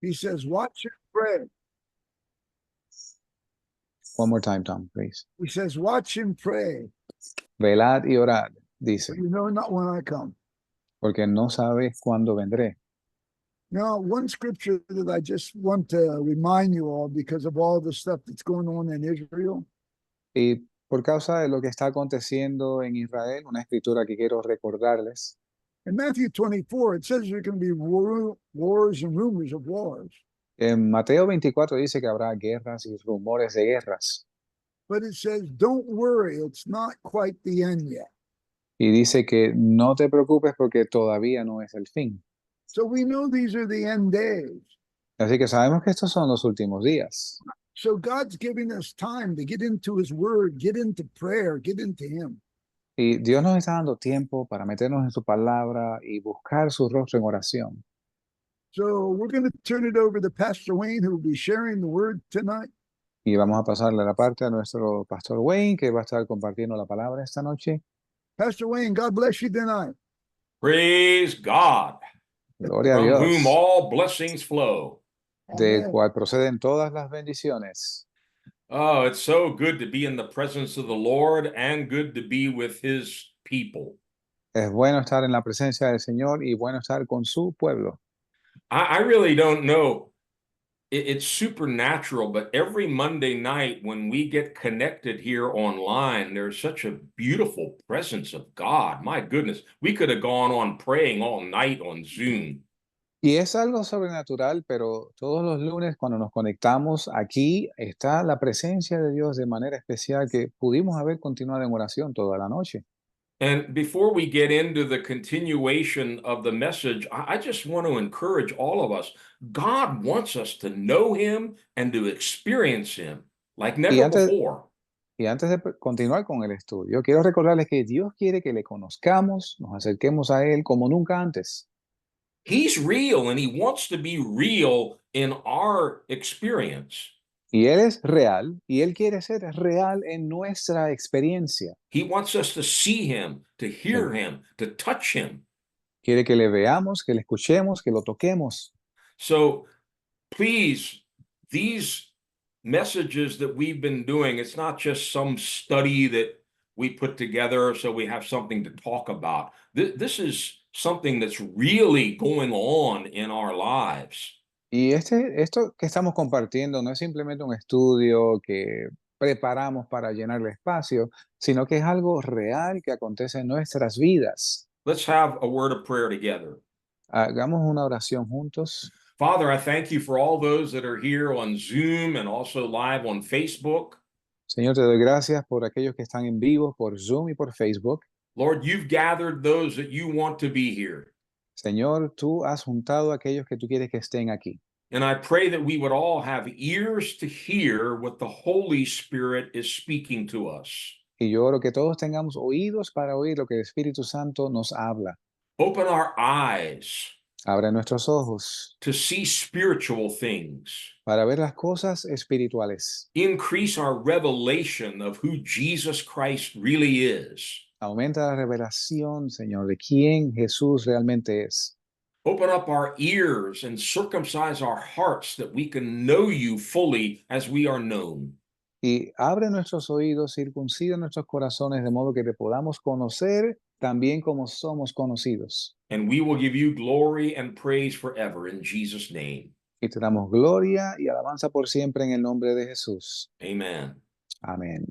He says, watch and pray. One more time, Tom, please. He says, watch and pray. Velad y orad, dice, You know not when I come. porque no sabes cuándo vendré. Now, one scripture that I just want to remind you all because of all the stuff that's going on in Israel. Y por causa de lo que está aconteciendo en Israel, una escritura que quiero recordarles. In Matthew 24, it says there's going to be wars and rumors of wars. En Mateo 24 dice que habrá guerras y rumores de guerras. But it says, don't worry, it's not quite the end yet. Y dice que no te preocupes porque todavía no es el fin. So we know these are the end days. Así que sabemos que estos son los últimos días. So God's giving us time to get into his word, get into prayer, get into him. Y Dios nos está dando tiempo para meternos en su palabra y buscar su rostro en oración. So we're going to turn it over to Pastor Wayne, who will be sharing the word tonight. Y vamos a pasarle la parte a nuestro pastor Wayne, que va a estar compartiendo la palabra esta noche. Pastor Wayne, God bless you tonight. Praise God, Gloria a from whom Dios, all blessings flow. del Amen. cual proceden todas las bendiciones. Oh, it's so good to be in the presence of the Lord and good to be with his people. Es bueno estar en la presencia del Señor y bueno estar con su pueblo. I really don't know. It's supernatural, but every Monday night when we get connected here online, there's such a beautiful presence of God. My goodness, we could have gone on praying all night on Zoom. Y es algo sobrenatural, pero todos los lunes cuando nos conectamos aquí está la presencia de Dios de manera especial que pudimos haber continuado en oración toda la noche. And before we get into the continuation of the message, I just want to encourage all of us. God wants us to know him and to experience him like Y never antes, before. y antes de continuar con el estudio, quiero recordarles que Dios quiere que le conozcamos, nos acerquemos a Él como nunca antes. He's real and he wants to be real in our experience. Y Él es real y Él quiere ser real en nuestra experiencia. He wants us to see him, to hear him, to touch him. Quiere que le veamos, que le escuchemos, que lo toquemos. So please, these messages that we've been doing, it's not just some study that we put together so we have something to talk about. This is something that's really going on in our lives. Y esto que estamos compartiendo no es simplemente un estudio que preparamos para llenar el espacio, sino que es algo real que acontece en nuestras vidas. Let's have a word of prayer together. Hagamos una oración juntos. Father, I thank you for all those that are here on Zoom and also live on Facebook. Señor, te doy gracias por aquellos que están en vivo por Zoom y por Facebook. Lord, you've gathered those that you want to be here. Señor, tú has juntado a aquellos que tú quieres que estén aquí. And I pray that we would all have ears to hear what the Holy Spirit is speaking to us. Y yo oro que todos tengamos oídos para oír lo que el Espíritu Santo nos habla. Open our eyes Abre nuestros ojos to see spiritual things. para ver las cosas espirituales. Increase our revelation of who Jesus Christ really is. Aumenta la revelación, Señor, de quién Jesús realmente es. Open up our ears and circumcise our hearts that we can know you fully as we are known. Y abre nuestros oídos, circuncida nuestros corazones de modo que te podamos conocer también como somos conocidos. And we will give you glory and praise forever in Jesus' name. Y te damos gloria y alabanza por siempre en el nombre de Jesús. Amen. Amén.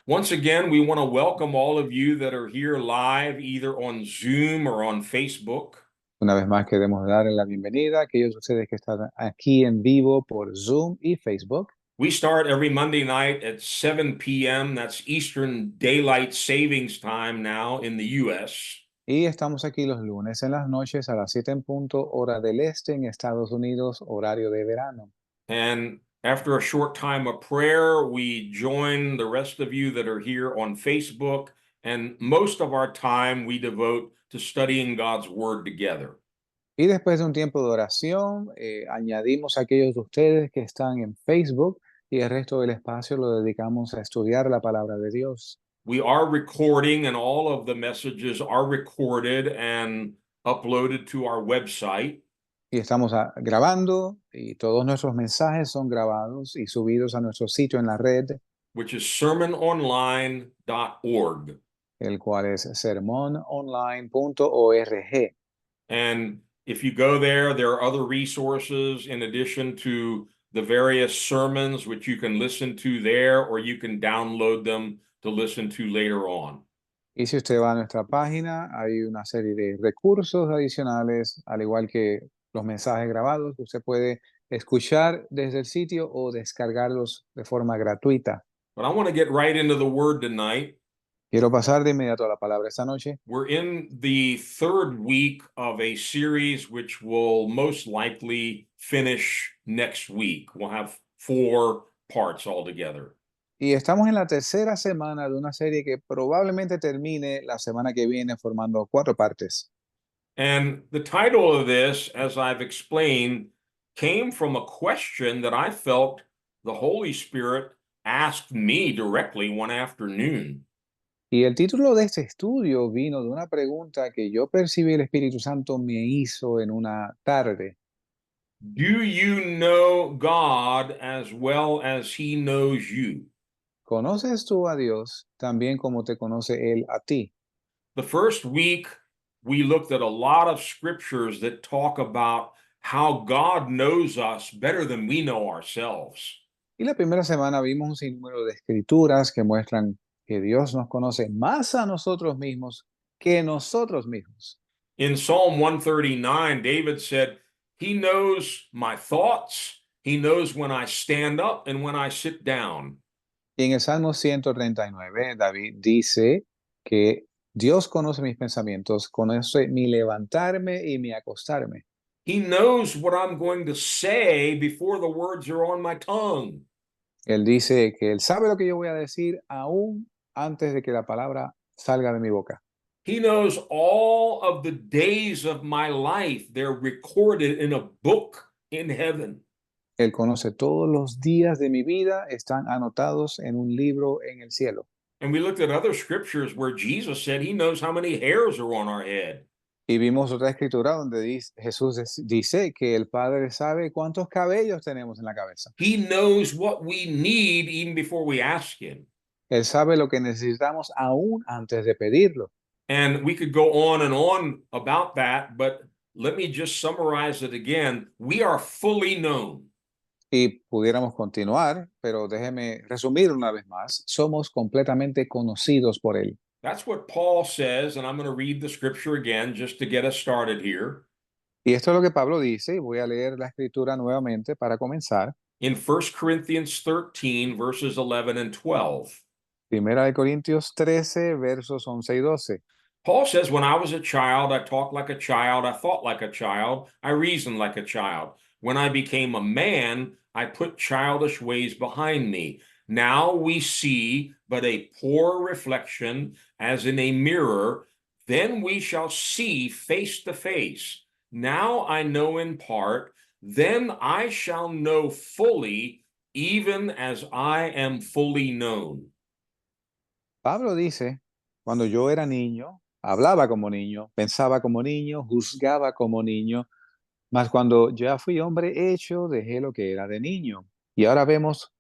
Once again, we want to welcome all of you that are here live, either on Zoom or on Facebook. Una vez más queremos darle la bienvenida a aquellos de ustedes que están aquí en vivo por Zoom y Facebook. We start every Monday night at 7 p.m. That's Eastern Daylight Savings Time now in the U.S. Y estamos aquí los lunes en las noches a las 7 en punto, hora del este en Estados Unidos, horario de verano. And after a short time of prayer, we join the rest of you that are here on Facebook. And most of our time we devote to studying God's Word together. Y después de un tiempo de oración, añadimos a aquellos de ustedes que están en Facebook y el resto del espacio lo dedicamos a estudiar la palabra de Dios. We are recording, and all of the messages are recorded and uploaded to our website. Y estamos grabando y todos nuestros mensajes son grabados y subidos a nuestro sitio en la red, which is sermononline.org. el cual es sermononline.org. And if you go there are other resources in addition to the various sermons, which you can listen to there, or you can download them to listen to later on. Y si usted va a nuestra página, hay una serie de recursos adicionales, al igual que los mensajes grabados, que usted puede escuchar desde el sitio o descargarlos de forma gratuita. But I want to get right into the word tonight. Quiero pasar de inmediato a la palabra esta noche. We're in the third week of a series which will most likely finish next week. We'll have 4 parts altogether. Y estamos en la tercera semana de una serie que probablemente termine la semana que viene formando 4 partes. And the title of this, as I've explained, came from a question that I felt the Holy Spirit asked me directly one afternoon. Y el título de este estudio vino de una pregunta que yo percibí el Espíritu Santo me hizo en una tarde. Do you know God as well as He knows you? ¿Conoces tú a Dios también como te conoce Él a ti? The first week, we looked at a lot of scriptures that talk about how God knows us better than we know ourselves. Y la primera semana vimos un sinnúmero de escrituras que muestran que Dios nos conoce más a nosotros mismos que nosotros mismos. In Psalm 139, David said, He knows my thoughts. He knows when I stand up and when I sit down. Y en el Salmo 139, David dice que Dios conoce mis pensamientos, conoce mi levantarme y mi acostarme. He knows what I'm going to say before the words are on my tongue. Él dice que Él sabe lo que yo voy a decir aún antes de que la palabra salga de mi boca. He knows all of the days of my life. They're recorded in a book in heaven. Él conoce todos los días de mi vida, están anotados en un libro en el cielo. And we looked at other scriptures where Jesus said he knows how many hairs are on our head. Y vimos otra escritura donde Jesús dice que el Padre sabe cuántos cabellos tenemos en la cabeza. He knows what we need even before we ask him. Él sabe lo que necesitamos aún antes de pedirlo. And we could go on about that, but let me just summarize it again. We are fully known. Y pudiéramos continuar, pero déjeme resumir una vez más. Somos completamente conocidos por Él. That's what Paul says, and I'm going to read the scripture again just to get us started here. Y esto es lo que Pablo dice, y voy a leer la escritura nuevamente para comenzar. In 1 Corinthians 13, verses 11 and 12. Primera de Corintios 13, versos 11 y 12. Paul says, when I was a child, I talked like a child, I thought like a child, I reasoned like a child. When I became a man, I put childish ways behind me. Now we see but a poor reflection as in a mirror. Then we shall see face to face. Now I know in part, then I shall know fully, even as I am fully known. Pablo dice, cuando yo era niño, hablaba como niño, pensaba como niño, juzgaba como niño, mas cuando ya fui hombre hecho, dejé lo que era de niño. Y ahora vemos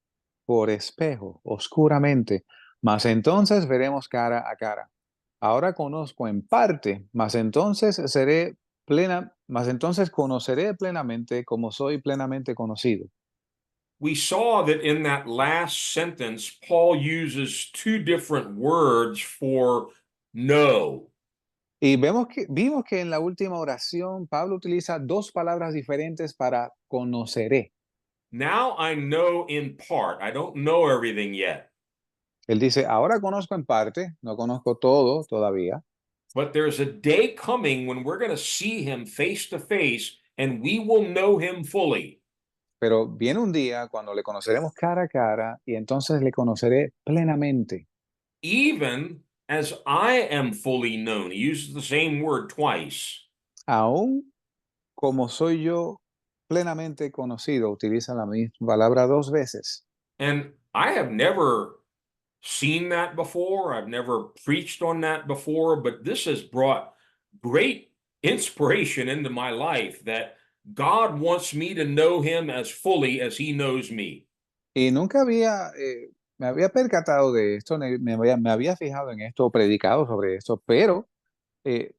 por espejo, oscuramente, mas entonces veremos cara a cara. Ahora conozco en parte, mas entonces conoceré plenamente como soy plenamente conocido. We saw that in that last sentence, Paul uses 2 different words for know. Y vimos que en la última oración Pablo utiliza 2 palabras diferentes para conoceré. Now I know in part. I don't know everything yet. Él dice, ahora conozco en parte, no conozco todo todavía, But there's a day coming when we're going to see him face to face and we will know him fully. pero viene un día cuando le conoceremos cara a cara y entonces le conoceré plenamente. Even as I am fully known. He uses the same word twice. Aún como soy yo plenamente conocido, utiliza la misma palabra 2 veces. And I have never seen that before. I've never preached on that before, but this has brought great inspiration into my life that God wants me to know him as fully as he knows me. Y nunca me había percatado de esto, me había fijado en esto, predicado sobre esto, pero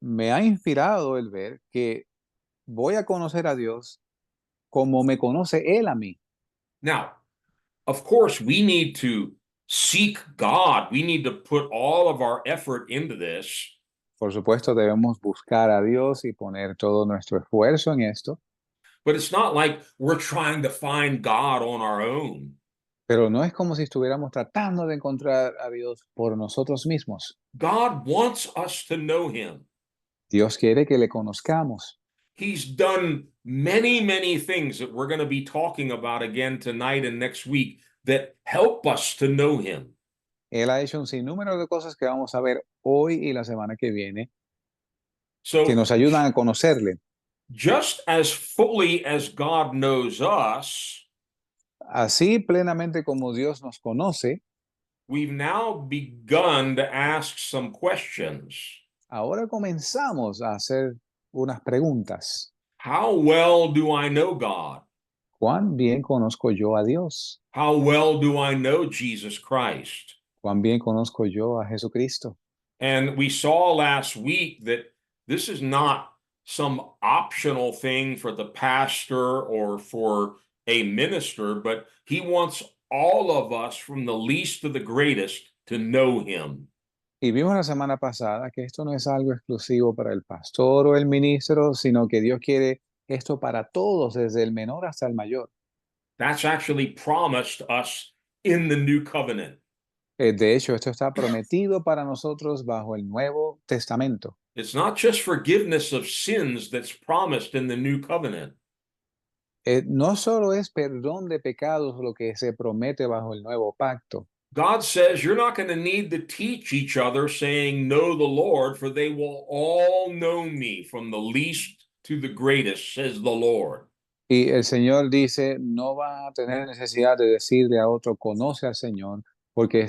me ha inspirado el ver que voy a conocer a Dios como me conoce Él a mí. Now, of course, we need to seek God. We need to put all of our effort into this. Por supuesto, debemos buscar a Dios y poner todo nuestro esfuerzo en esto, But it's not like we're trying to find God on our own. pero no es como si estuviéramos tratando de encontrar a Dios por nosotros mismos. God wants us to know him. Dios quiere que le conozcamos. He's done many, many things that we're going to be talking about again tonight and next week that help us to know him. Él ha hecho un sinnúmero de cosas que vamos a ver hoy y la semana que viene, que So, nos ayudan a conocerle. just as fully as God knows us, Así plenamente como Dios nos conoce, we've now begun to ask some questions. ahora comenzamos a hacer unas preguntas. How well do I know God? ¿Cuán bien conozco yo a Dios? How well do I know Jesus Christ? ¿Cuán bien conozco yo a Jesucristo? And we saw last week that this is not some optional thing for the pastor or for a minister, but he wants all of us from the least to the greatest to know him. Y vimos la semana pasada que esto no es algo exclusivo para el pastor o el ministro, sino que Dios quiere esto para todos, desde el menor hasta el mayor. That's actually promised us in the new covenant. De hecho, esto está prometido para nosotros bajo el Nuevo Testamento. It's not just forgiveness of sins that's promised in the new covenant. No solo es perdón de pecados lo que se promete bajo el Nuevo Pacto. God says you're not going to need to teach each other saying, know the Lord, for they will all know me from the least to the greatest, says the Lord. Y el Señor dice, no va a tener necesidad de decirle a otro, conoce al Señor, porque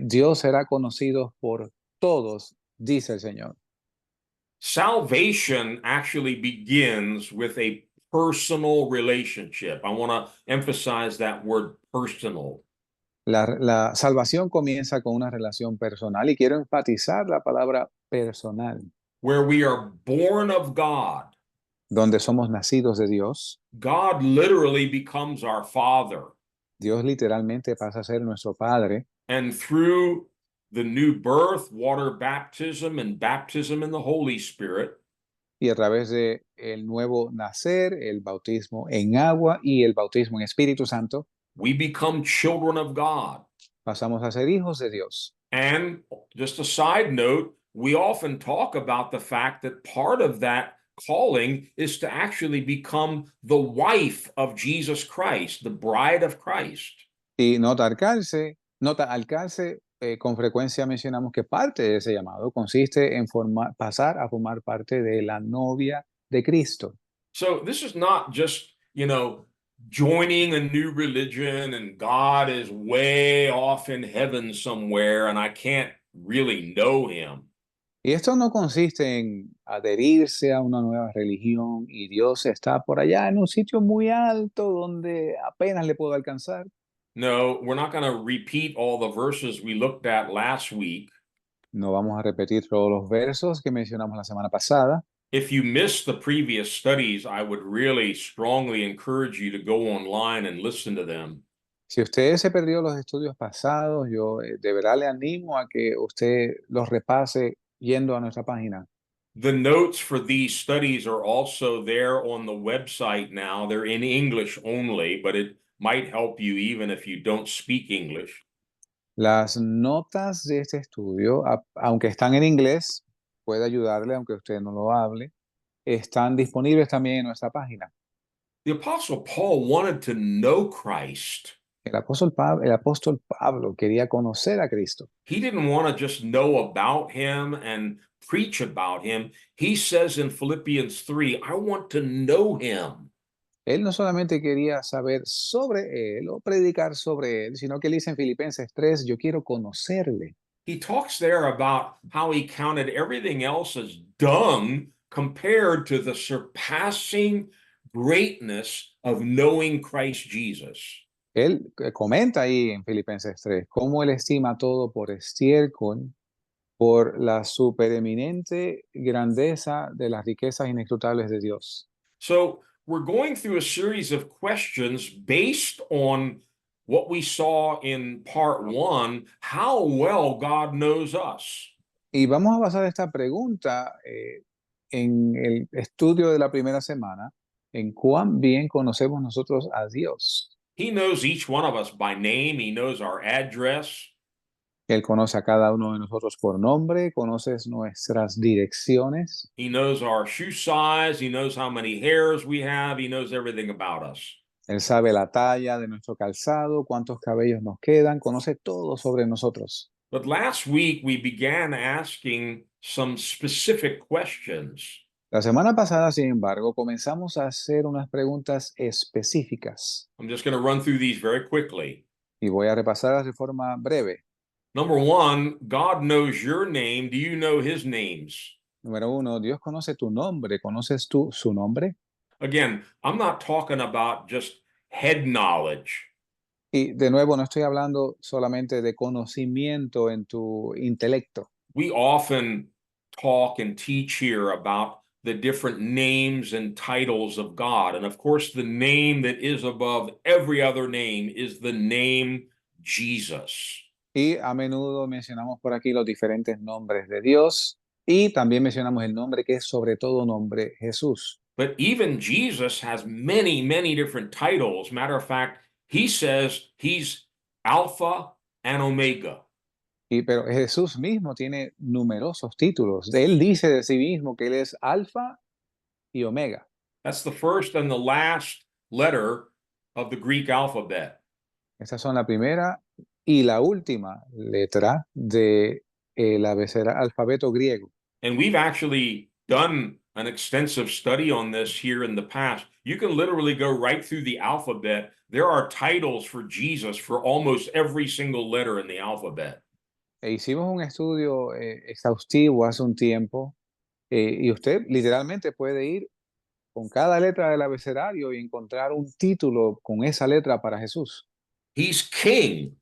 Dios será conocido por todos, dice el Señor. Salvation actually begins with a personal relationship. I want to emphasize that word personal. La salvación comienza con una relación personal y quiero enfatizar la palabra personal, Where we are born of God. donde somos nacidos de Dios. God literally becomes our Father. Dios literalmente pasa a ser nuestro Padre. And through the new birth, water baptism, and baptism in the Holy Spirit, Y a través de el nuevo nacer, el bautismo en agua y el bautismo en Espíritu Santo, we become children of God. pasamos a ser hijos de Dios. And just a side note, we often talk about the fact that part of that calling is to actually become the wife of Jesus Christ, the bride of Christ. Y nota al calce, con frecuencia mencionamos que parte de ese llamado consiste en pasar a formar parte de la novia de Cristo. So this is not just, joining a new religion and God is way off in heaven somewhere and I can't really know him. Y esto no consiste en adherirse a una nueva religión y Dios está por allá en un sitio muy alto donde apenas le puedo alcanzar. No, we're not going to repeat all the verses we looked at last week. No vamos a repetir todos los versos que mencionamos la semana pasada. If you missed the previous studies, I would really strongly encourage you to go online and listen to them. Si usted se perdió los estudios pasados, yo de verdad le animo a que usted los repase yendo a nuestra página. The notes for these studies are also there on the website now. They're in English only, but it might help you even if you don't speak English. Las notas de este estudio, aunque están en inglés, puede ayudarle aunque usted no lo hable, están disponibles también en nuestra página. The Apostle Paul wanted to know Christ. El apóstol Pablo quería conocer a Cristo. He didn't want to just know about him and preach about him. He says in Philippians 3, I want to know him. Él no solamente quería saber sobre él o predicar sobre él, sino que él dice en Filipenses 3, yo quiero conocerle. He talks there about how he counted everything else as dung compared to the surpassing greatness of knowing Christ Jesus. Él comenta ahí en Filipenses 3 cómo él estima todo por estiércol por la supereminente grandeza de las riquezas inescrutables de Dios. So we're going through a series of questions based on what we saw in part 1, how well God knows us. Y vamos a basar esta pregunta en el estudio de la primera semana, en cuán bien conocemos nosotros a Dios. He knows each one of us by name. He knows our address. Él conoce a cada uno de nosotros por nombre, conoce nuestras direcciones, He knows our shoe size. He knows how many hairs we have. He knows everything about us. él sabe la talla de nuestro calzado, cuántos cabellos nos quedan, conoce todo sobre nosotros. But last week we began asking some specific questions. La semana pasada, sin embargo, comenzamos a hacer unas preguntas específicas I'm just going to run through these very quickly. y voy a repasarlas de forma breve. Number 1, God knows your name. Do you know his names? Número 1, Dios conoce tu nombre. ¿Conoces tú su nombre? Again, I'm not talking about just head knowledge. Y de nuevo, no estoy hablando solamente de conocimiento en tu intelecto. We often talk and teach here about the different names and titles of God. And of course, the name that is above every other name is the name Jesus. Y a menudo mencionamos por aquí los diferentes nombres de Dios y también mencionamos el nombre que es sobre todo nombre Jesús. But even Jesus has many, many different titles. Matter of fact, he says he's Alpha and Omega. Pero Jesús mismo tiene numerosos títulos. Él dice de sí mismo que él es Alfa y Omega. That's the first and the last letter of the Greek alphabet. Estas son la primera y la última letra de el alfabeto griego. And we've actually done an extensive study on this here in the past. You can literally go right through the alphabet. There are titles for Jesus for almost every single letter in the alphabet. Hicimos un estudio exhaustivo hace un tiempo y usted literalmente puede ir con cada letra del abecedario y encontrar un título con esa letra para Jesús. He's king.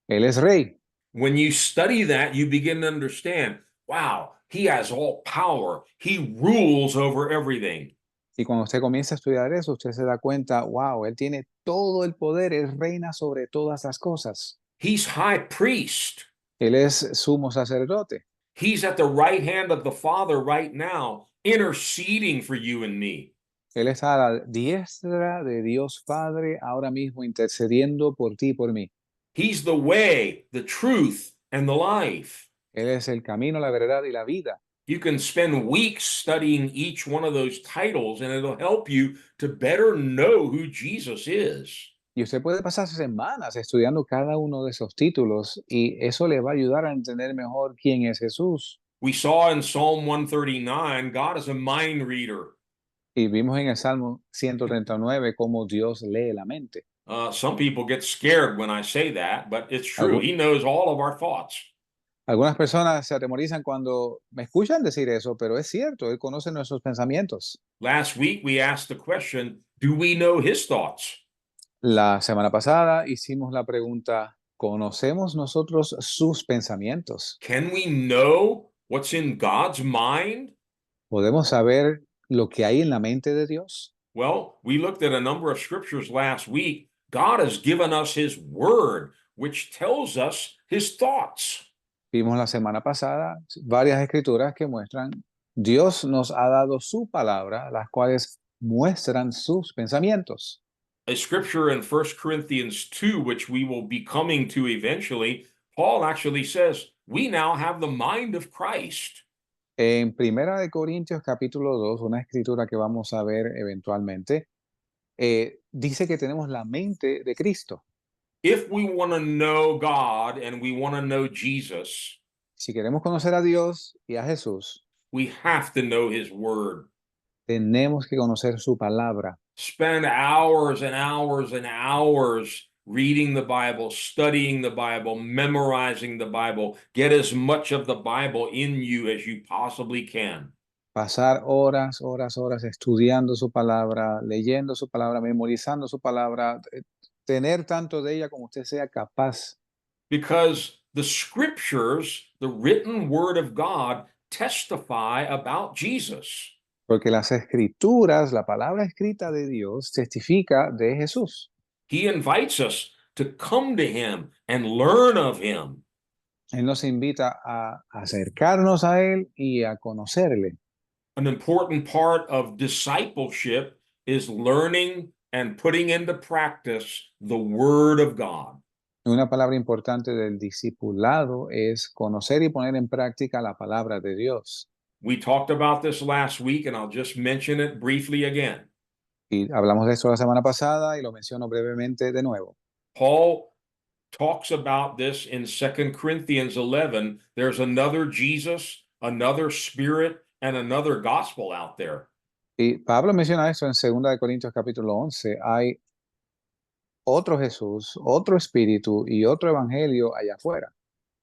Él es rey. When you study that, you begin to understand, wow, he has all power. He rules over everything. Y cuando usted comienza a estudiar eso, usted se da cuenta, wow, él tiene todo el poder, él reina sobre todas las cosas. He's high priest. Él es sumo sacerdote. He's at the right hand of the Father right now, interceding for you and me. Él está a la diestra de Dios Padre ahora mismo intercediendo por ti y por mí. He's the way, the truth, and the life. Él es el camino, la verdad y la vida. You can spend weeks studying each one of those titles, and it'll help you to better know who Jesus is. Y usted puede pasar semanas estudiando cada uno de esos títulos y eso le va a ayudar a entender mejor quién es Jesús. We saw in Psalm 139, God is a mind reader. Y vimos en el Salmo 139 cómo Dios lee la mente. Some people get scared when I say that, but it's true. He knows all of our thoughts. Algunas personas se atemorizan cuando me escuchan decir eso, pero es cierto, Él conoce nuestros pensamientos. Last week, we asked the question, do we know his thoughts? La semana pasada hicimos la pregunta, ¿conocemos nosotros sus pensamientos? Can we know what's in God's mind? ¿Podemos saber lo que hay en la mente de Dios? Well, we looked at a number of scriptures last week. God has given us his word, which tells us his thoughts. Vimos la semana pasada varias escrituras que muestran, Dios nos ha dado su palabra, las cuales muestran sus pensamientos. A scripture in 1 Corinthians 2, which we will be coming to eventually, Paul actually says, we now have the mind of Christ. En Primera de Corintios capítulo 2, una escritura que vamos a ver eventualmente, dice que tenemos la mente de Cristo. If we want to know God and we want to know Jesus, Si queremos conocer a Dios y a Jesús, we have to know his word. tenemos que conocer su palabra. Spend hours and hours and hours reading the Bible, studying the Bible, memorizing the Bible. Get as much of the Bible in you as you possibly can. pasar horas, horas, horas estudiando su palabra, leyendo su palabra, memorizando su palabra, tener tanto de ella como usted sea capaz. Because the scriptures, the written word of God, testify about Jesus. Porque las escrituras, la palabra escrita de Dios, testifica de Jesús. He invites us to come to him and learn of him. Él nos invita a acercarnos a Él y a conocerle. An important part of discipleship is learning and putting into practice the word of God. Una palabra importante del discipulado es conocer y poner en práctica la palabra de Dios. We talked about this last week, and I'll just mention it briefly again. Y hablamos de esto la semana pasada y lo menciono brevemente de nuevo. Paul talks about this in 2 Corinthians 11. There's another Jesus, another spirit, and another gospel out there. Y Pablo menciona esto en 2 de Corintios capítulo 11. Hay otro Jesús, otro espíritu y otro evangelio allá afuera.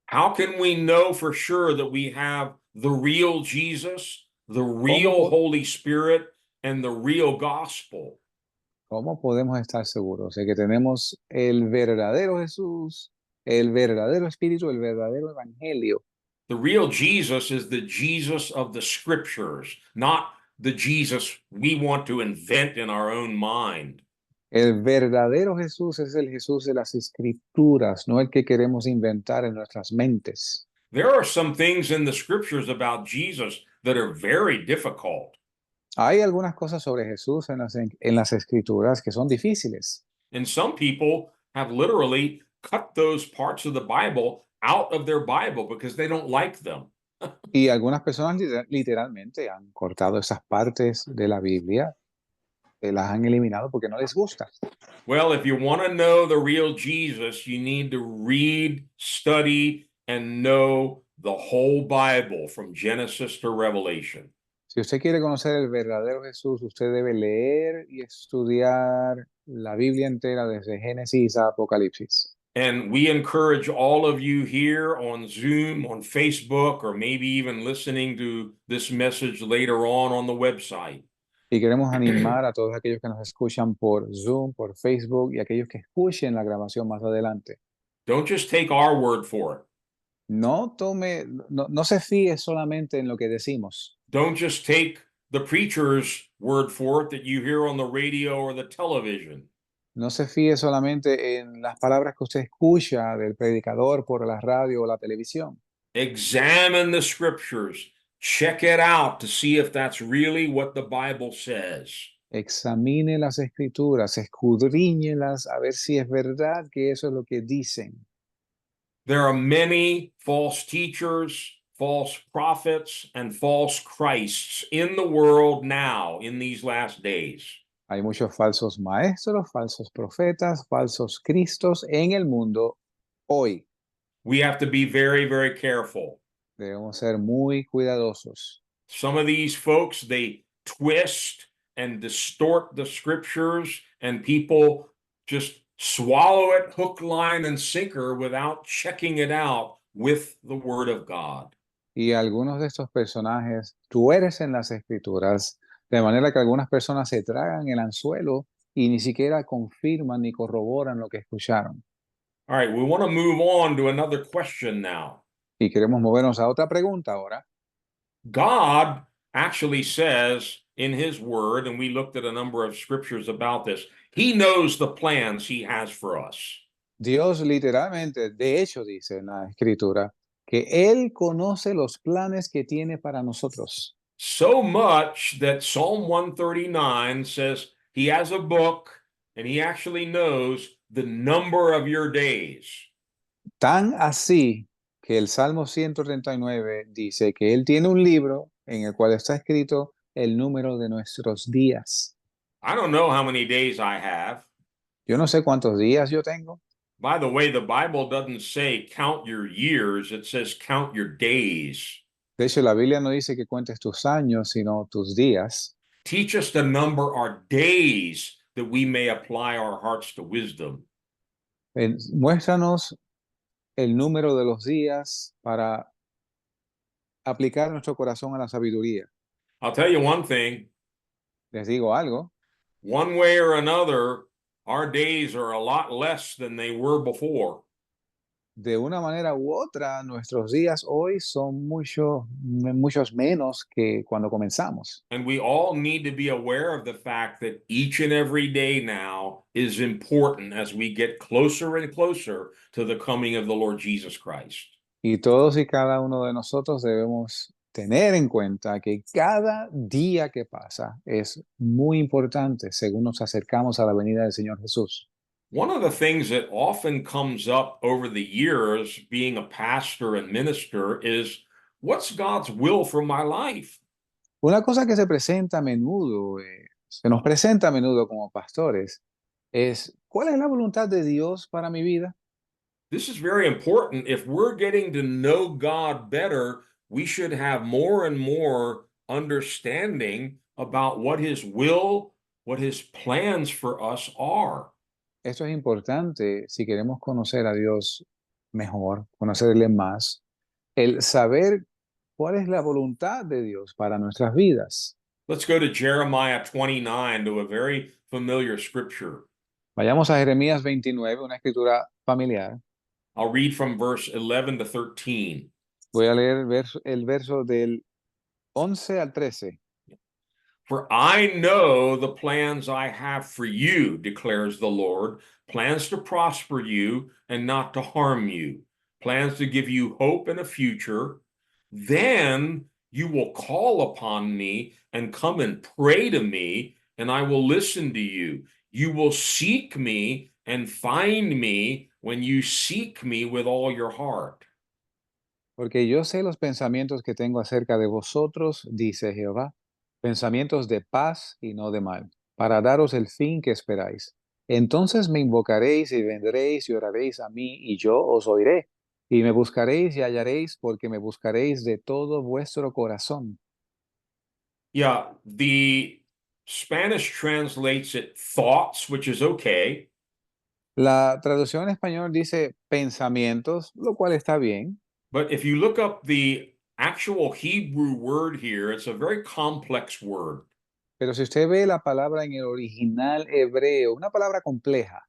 How can we know for sure that we have the real Jesus, the real Holy Spirit, and the real gospel? ¿Cómo podemos estar seguros de que tenemos el verdadero Jesús, el verdadero espíritu, el verdadero evangelio? The real Jesus is the Jesus of the scriptures, not the Jesus we want to invent in our own mind. El verdadero Jesús es el Jesús de las escrituras, no el que queremos inventar en nuestras mentes. There are some things in the scriptures about Jesus that are very difficult. Hay algunas cosas sobre Jesús en las escrituras que son difíciles. And some people have literally cut those parts of the Bible out of their Bible because they don't like them. Y algunas personas literalmente han cortado esas partes de la Biblia, las han eliminado porque no les gusta. Well, if you want to know the real Jesus, you need to read, study, and know the whole Bible from Genesis to Revelation. Si usted quiere conocer el verdadero Jesús, usted debe leer y estudiar la Biblia entera desde Génesis a Apocalipsis. And we encourage all of you here on Zoom, on Facebook, or maybe even listening to this message later on the website. Y queremos animar a todos aquellos que nos escuchan por Zoom, por Facebook y aquellos que escuchen la grabación más adelante. Don't just take our word for it. No se fíe solamente en lo que decimos. Don't just take the preacher's word for it that you hear on the radio or the television. No se fíe solamente en las palabras que usted escucha del predicador por la radio o la televisión. Examine the scriptures. Check it out to see if that's really what the Bible says. Examine las escrituras, escudriñelas a ver si es verdad que eso es lo que dicen. There are many false teachers, false prophets, and false Christs in the world now in these last days. Hay muchos falsos maestros, falsos profetas, falsos cristos en el mundo hoy. We have to be very, very careful. Debemos ser muy cuidadosos. Some of these folks, they twist and distort the scriptures, and people just swallow it hook, line, and sinker without checking it out with the word of God. Y algunos de estos personajes tuercen las escrituras, de manera que algunas personas se tragan el anzuelo y ni siquiera confirman ni corroboran lo que escucharon. All right, we want to move on to another question now. Y queremos movernos a otra pregunta ahora. God actually says in his word, and we looked at a number of scriptures about this, he knows the plans he has for us. Dios literalmente, de hecho, dice en la escritura, que Él conoce los planes que tiene para nosotros. So much that Psalm 139 says he has a book and he actually knows the number of your days. Tan así que el Salmo 139 dice que Él tiene un libro en el cual está escrito el número de nuestros días. I don't know how many days I have. Yo no sé cuántos días yo tengo. By the way, the Bible doesn't say count your years, it says count your days. De hecho, la Biblia no dice que cuentes tus años, sino tus días. Teach us to number our days that we may apply our hearts to wisdom. Muéstranos el número de los días para aplicar nuestro corazón a la sabiduría. I'll tell you one thing, Les digo algo, one way or another, our days are a lot less than they were before. de una manera u otra, nuestros días hoy son muchos menos que cuando comenzamos. And we all need to be aware of the fact that each and every day now is important as we get closer and closer to the coming of the Lord Jesus Christ. Y todos y cada uno de nosotros debemos tener en cuenta que cada día que pasa es muy importante según nos acercamos a la venida del Señor Jesús. One of the things that often comes up over the years, being a pastor and minister, is what's God's will for my life? Una cosa que se presenta a menudo, se nos presenta a menudo como pastores, es ¿cuál es la voluntad de Dios para mi vida? This is very important. If we're getting to know God better, we should have more and more understanding about what His will, what His plans for us are. Esto es importante si queremos conocer a Dios mejor, conocerle más, el saber cuál es la voluntad de Dios para nuestras vidas. Let's go to Jeremiah 29, to a very familiar scripture. Vayamos a Jeremías 29, una escritura familiar. I'll read from verse 11 to 13. Voy a leer el verso del 11 al 13. For I know the plans I have for you, declares the Lord, plans to prosper you and not to harm you, plans to give you hope and a future. Then you will call upon me and come and pray to me, and I will listen to you. You will seek me and find me when you seek me with all your heart. Porque yo sé los pensamientos que tengo acerca de vosotros, dice Jehová, pensamientos de paz y no de mal, para daros el fin que esperáis. Entonces me invocaréis y vendréis y oraréis a mí, y yo os oiré. Y me buscaréis y hallaréis, porque me buscaréis de todo vuestro corazón. Yeah, the Spanish translates it thoughts, which is okay. La traducción en español dice pensamientos, lo cual está bien. But if you look up the actual Hebrew word here, it's a very complex word. Pero si usted ve la palabra en el original hebreo, una palabra compleja,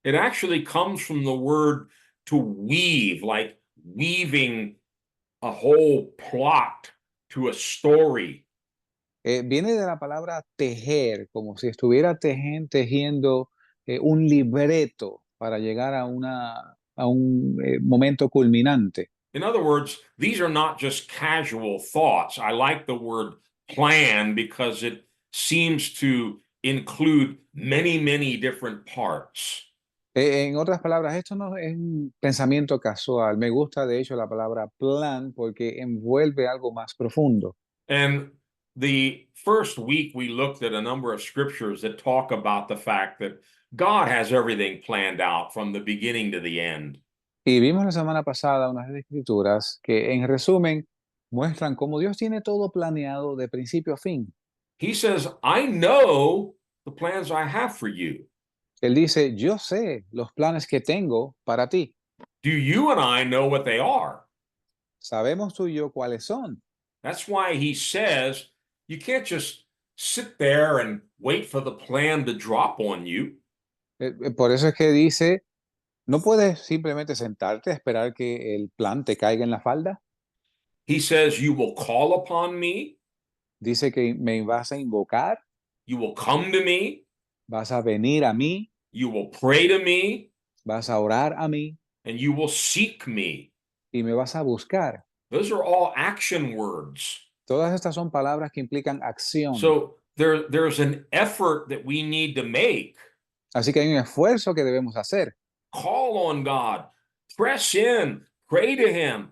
It actually comes from the word to weave, like weaving a whole plot to a story. viene de la palabra tejer, como si estuviera tejiendo un libreto para llegar a un momento culminante. In other words, these are not just casual thoughts. I like the word plan because it seems to include many, many different parts. En otras palabras, esto no es un pensamiento casual. Me gusta, de hecho, la palabra plan porque envuelve algo más profundo. And the first week, we looked at a number of scriptures that talk about the fact that God has everything planned out from the beginning to the end. Y vimos la semana pasada unas escrituras que, en resumen, muestran cómo Dios tiene todo planeado de principio a fin. He says, I know the plans I have for you. Él dice, yo sé los planes que tengo para ti. Do you and I know what they are? Sabemos tú y yo cuáles son. That's why he says, you can't just sit there and wait for the plan to drop on you. Por eso es que dice, no puedes simplemente sentarte a esperar que el plan te caiga en la falda. He says, you will call upon me, Dice que me vas a invocar, you will come to me, vas a venir a mí, you will pray to me, vas a orar a mí and you will seek me. y me vas a buscar. Those are all action words. Todas estas son palabras que implican acción. So there's an effort that we need to make. Así que hay un esfuerzo que debemos hacer. Call on God, press in, pray to Him,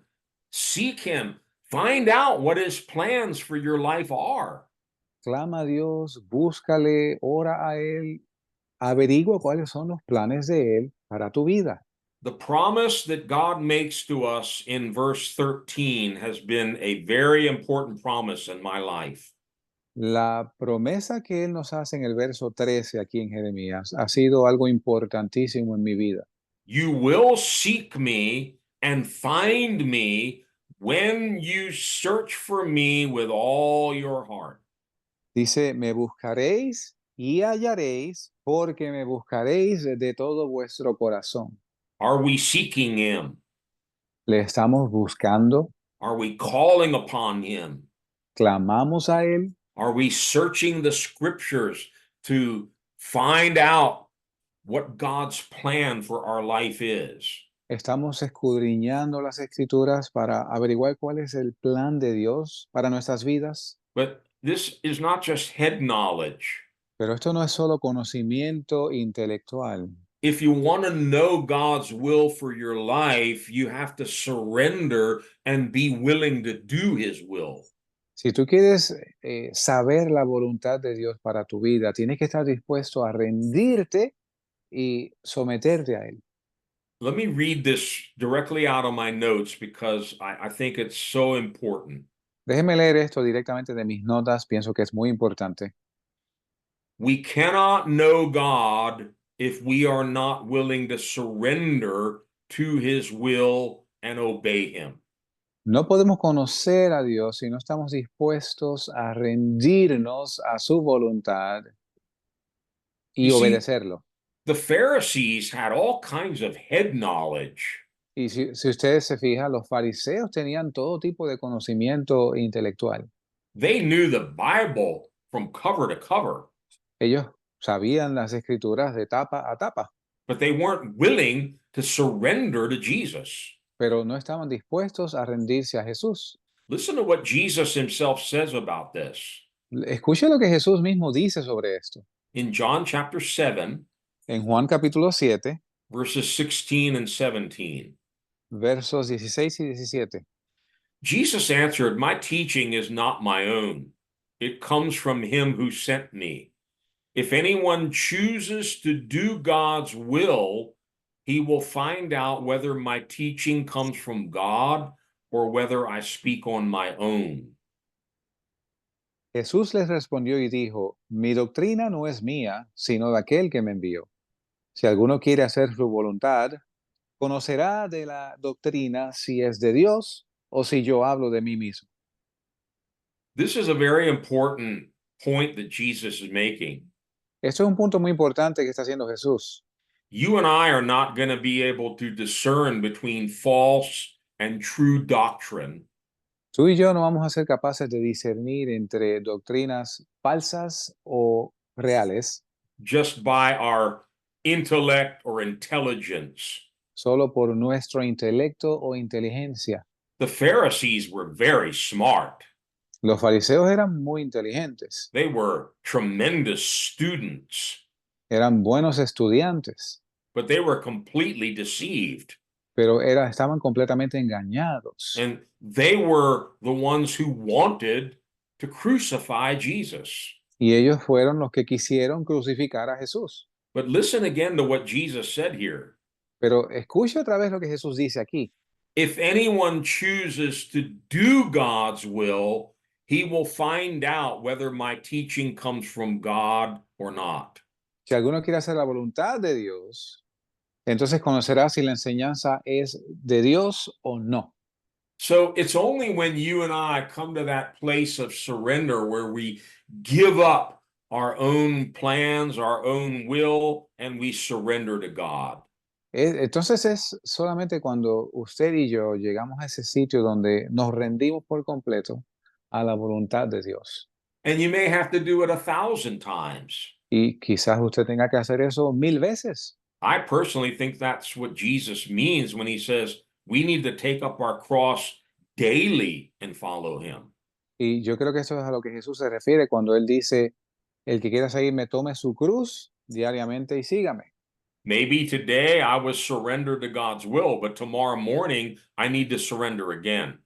seek Him, find out what His plans for your life are. Clama a Dios, búscale, ora a Él, averigua cuáles son los planes de Él para tu vida. The promise that God makes to us in verse 13 has been a very important promise in my life. La promesa que Él nos hace en el verso 13 aquí en Jeremías ha sido algo importantísimo en mi vida. You will seek me and find me when you search for me with all your heart. Dice, me buscaréis y hallaréis, porque me buscaréis de todo vuestro corazón. Are we seeking him? Le estamos buscando, Are we calling upon him? clamamos a Él, Are we searching the scriptures to find out what God's plan for our life is? estamos escudriñando las escrituras para averiguar cuál es el plan de Dios para nuestras vidas. But this is not just head knowledge. Pero esto no es solo conocimiento intelectual. If you want to know God's will for your life, you have to surrender and be willing to do his will. Si tú quieres saber la voluntad de Dios para tu vida, tienes que estar dispuesto a rendirte y someterte a Él. Let me read this directly out of my notes because I think it's so important. Déjeme leer esto directamente de mis notas, pienso que es muy importante. We cannot know God if we are not willing to surrender to his will and obey him. No podemos conocer a Dios si no estamos dispuestos a rendirnos a su voluntad y You see, obedecerlo. the Pharisees had all kinds of head knowledge. Y si ustedes se fijan, los fariseos tenían todo tipo de conocimiento intelectual. They knew the Bible from cover to cover, Ellos sabían las escrituras de tapa a tapa, but they weren't willing to surrender to Jesus. pero no estaban dispuestos a rendirse a Jesús. Listen to what Jesus himself says about this. Escuche lo que Jesús mismo dice sobre esto. In John chapter 7, En Juan capítulo 7, verses 16 and 17. versos 16 y 17. Jesus answered, "My teaching is not my own. It comes from him who sent me. If anyone chooses to do God's will, he will find out whether my teaching comes from God or whether I speak on my own." Jesús les respondió y dijo, mi doctrina no es mía, sino de aquel que me envió. Si alguno quiere hacer su voluntad, conocerá de la doctrina si es de Dios o si yo hablo de mí mismo. This is a very important point that Jesus is making. Esto es un punto muy importante que está haciendo Jesús. You and I are not going to be able to discern between false and true doctrine Tú y yo no vamos a ser capaces de discernir entre doctrinas falsas o reales just by our intellect or intelligence. solo por nuestro intelecto o inteligencia. The Pharisees were very smart. Los fariseos eran muy inteligentes, They were tremendous students, eran buenos estudiantes, but they were completely deceived. pero estaban completamente engañados. And they were the ones who wanted to crucify Jesus. Y ellos fueron los que quisieron crucificar a Jesús. But listen again to what Jesus said here. Pero escucha otra vez lo que Jesús dice aquí. If anyone chooses to do God's will, he will find out whether my teaching comes from God or not. Si alguno quiere hacer la voluntad de Dios, entonces conocerá si la enseñanza es de Dios o no. So it's only when you and I come to that place of surrender where we give up our own plans, our own will, and we surrender to God. Entonces es solamente cuando usted y yo llegamos a ese sitio donde nos rendimos por completo a la voluntad de Dios. And you may have to do it 1,000 times. Y quizás usted tenga que hacer eso 1000 veces. I personally think that's what Jesus means when he says we need to take up our cross daily and follow him. Y yo creo que eso es a lo que Jesús se refiere cuando él dice, el que quiera seguirme tome su cruz diariamente y sígame. Maybe today I was surrendered to God's will, but tomorrow morning I need to surrender again.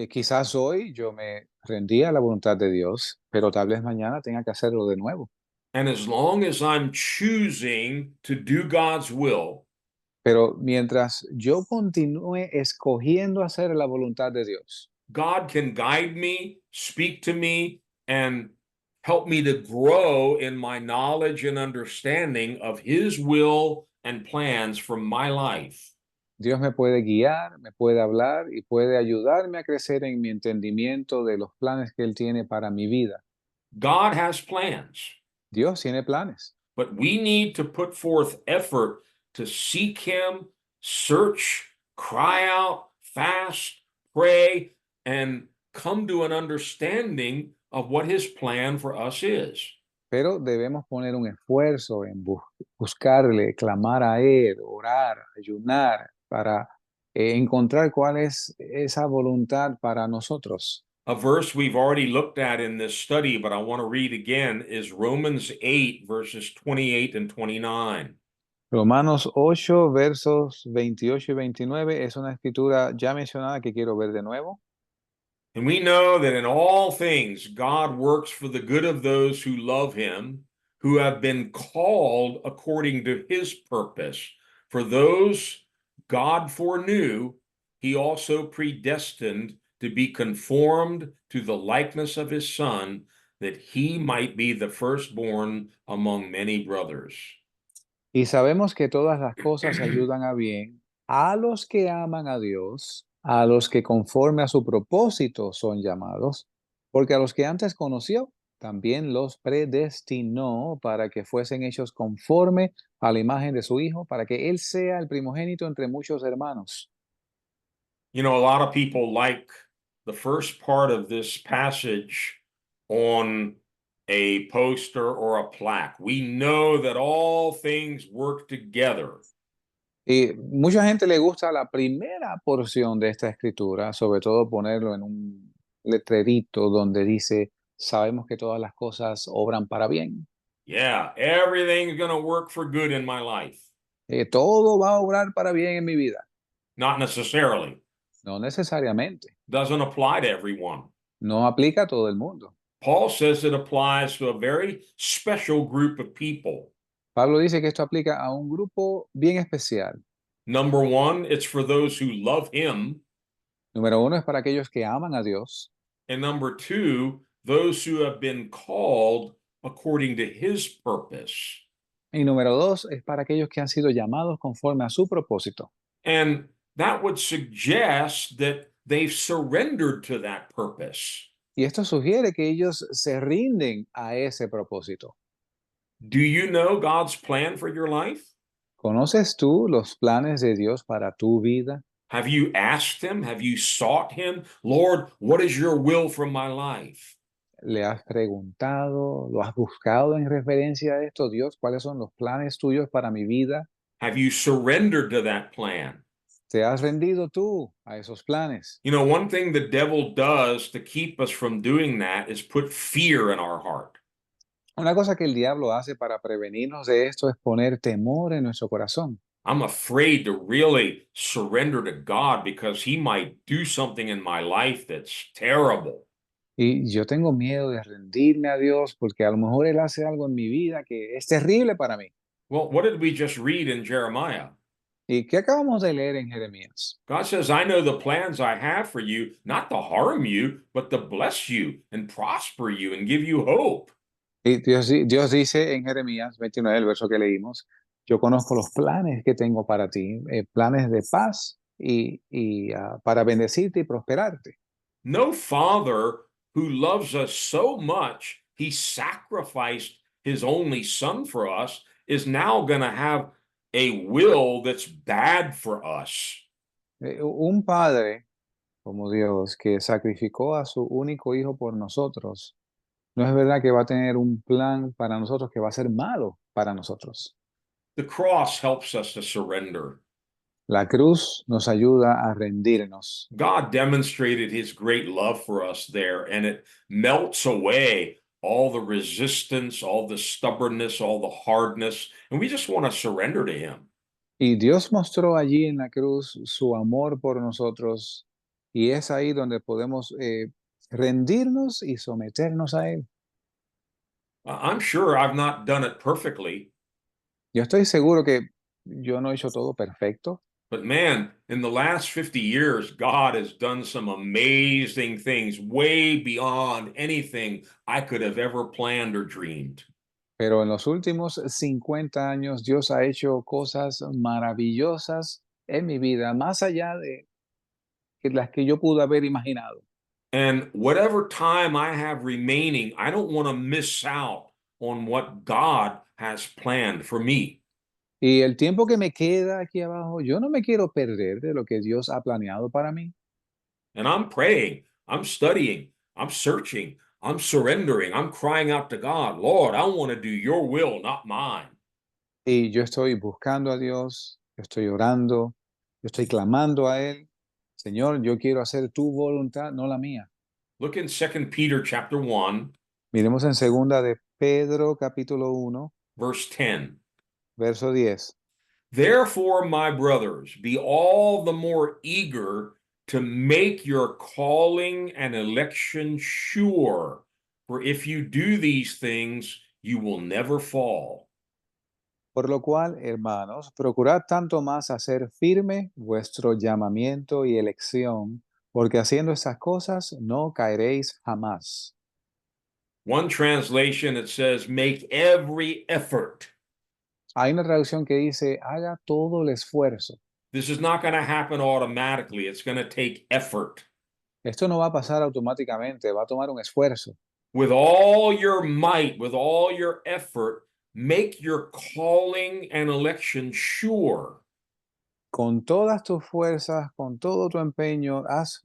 Quizás hoy yo me rendí a la voluntad de Dios, pero tal vez mañana tenga que hacerlo de nuevo. And as long as I'm choosing to do God's will, Pero mientras yo continúe escogiendo hacer la voluntad de Dios, God can guide me, speak to me, and help me to grow in my knowledge and understanding of his will and plans for my life. Dios me puede guiar, me puede hablar y puede ayudarme a crecer en mi entendimiento de los planes que Él tiene para mi vida. God has plans, Dios tiene planes. but we need to put forth effort to seek Him, search, cry out, fast, pray, and come to an understanding of what His plan for us is. Pero debemos poner un esfuerzo en buscarle, clamar a Él, orar, ayunar, para encontrar cuál es esa voluntad para nosotros. A verse we've already looked at in this study, but I want to read again, is Romans 8, verses 28 and 29. Romanos 8, versos 28 y 29 es una escritura ya mencionada que quiero ver de nuevo. And we know that in all things, God works for the good of those who love Him, who have been called according to His purpose. For those God foreknew, He also predestined to be conformed to the likeness of His Son, that He might be the firstborn among many brothers. Y sabemos que todas las cosas ayudan a bien a los que aman a Dios, a los que conforme a su propósito son llamados, porque a los que antes conoció, también los predestinó para que fuesen hechos conforme a la imagen de su Hijo, para que Él sea el primogénito entre muchos hermanos. You know, a lot of people like the first part of this passage on a poster or a plaque. We know that all things work together. Y mucha gente le gusta la primera porción de esta escritura, sobre todo ponerlo en un letrerito donde dice, sabemos que todas las cosas obran para bien. Yeah, everything's going to work for good in my life. Todo va a obrar para bien en mi vida. Not necessarily. No necesariamente. Doesn't apply to everyone. No aplica a todo el mundo. Paul says it applies to a very special group of people. Pablo dice que esto aplica a un grupo bien especial. Number one, it's for those who love Him. Número uno es para aquellos que aman a Dios. And number two, those who have been called according to His purpose. Y número dos es para aquellos que han sido llamados conforme a su propósito. And that would suggest that they've surrendered to that purpose. Y esto sugiere que ellos se rinden a ese propósito. Do you know God's plan for your life? ¿Conoces tú los planes de Dios para tu vida? Have you asked Him? Have you sought Him? Lord, what is your will for my life? ¿Le has preguntado, lo has buscado en referencia a esto? Dios, ¿cuáles son los planes tuyos para mi vida? Have you surrendered to that plan? ¿Te has rendido tú a esos planes? You know, one thing the devil does to keep us from doing that is put fear in our heart. Una cosa que el diablo hace para prevenirnos de esto es poner temor en nuestro corazón. I'm afraid to really surrender to God because He might do something in my life that's terrible. Y yo tengo miedo de rendirme a Dios porque a lo mejor Él hace algo en mi vida que es terrible para mí. Well, what did we just read in Jeremiah? ¿Y qué acabamos de leer en Jeremías? God says, I know the plans I have for you, not to harm you, but to bless you and prosper you and give you hope. Y Dios dice en Jeremías 29, el verso que leímos, yo conozco los planes que tengo para ti, planes de paz y para bendecirte y prosperarte. No father who loves us so much, He sacrificed His only Son for us, is now going to have a will that's bad for us. Un padre como Dios que sacrificó a su único hijo por nosotros, no es verdad que va a tener un plan para nosotros que va a ser malo para nosotros. The cross helps us to surrender. La cruz nos ayuda a rendirnos. God demonstrated His great love for us there, and it melts away all the resistance, all the stubbornness, all the hardness, and we just want to surrender to Him. Y Dios mostró allí en la cruz su amor por nosotros, y es ahí donde podemos rendirnos y someternos a Él. I'm sure I've not done it perfectly, Yo estoy seguro que yo no he hecho todo perfecto, but man, in the last 50 years, God has done some amazing things way beyond anything I could have ever planned or dreamed. pero en los últimos 50 años Dios ha hecho cosas maravillosas en mi vida, más allá de las que yo pude haber imaginado. And whatever time I have remaining, I don't want to miss out on what God has planned for me. Y el tiempo que me queda aquí abajo, yo no me quiero perder de lo que Dios ha planeado para mí. And I'm praying, I'm studying, I'm searching, I'm surrendering, I'm crying out to God, Lord, I want to do your will, not mine. Y yo estoy buscando a Dios, yo estoy orando, yo estoy clamando a Él. Señor, yo quiero hacer tu voluntad, no la mía. Look in 2 Peter chapter 1, Miremos en segunda de Pedro, capítulo 1, verse 10. verso 10. Therefore, my brothers, be all the more eager to make your calling and election sure. For if you do these things, you will never fall. Por lo cual, hermanos, procurad tanto más hacer firme vuestro llamamiento y elección, porque haciendo estas cosas no caeréis jamás. One translation it says, make every effort. Hay una traducción que dice, haga todo el esfuerzo. This is not going to happen automatically. It's going to take effort. Esto no va a pasar automáticamente, va a tomar un esfuerzo. With all your might, with all your effort, make your calling and election sure. Con todas tus fuerzas, con todo tu empeño, haz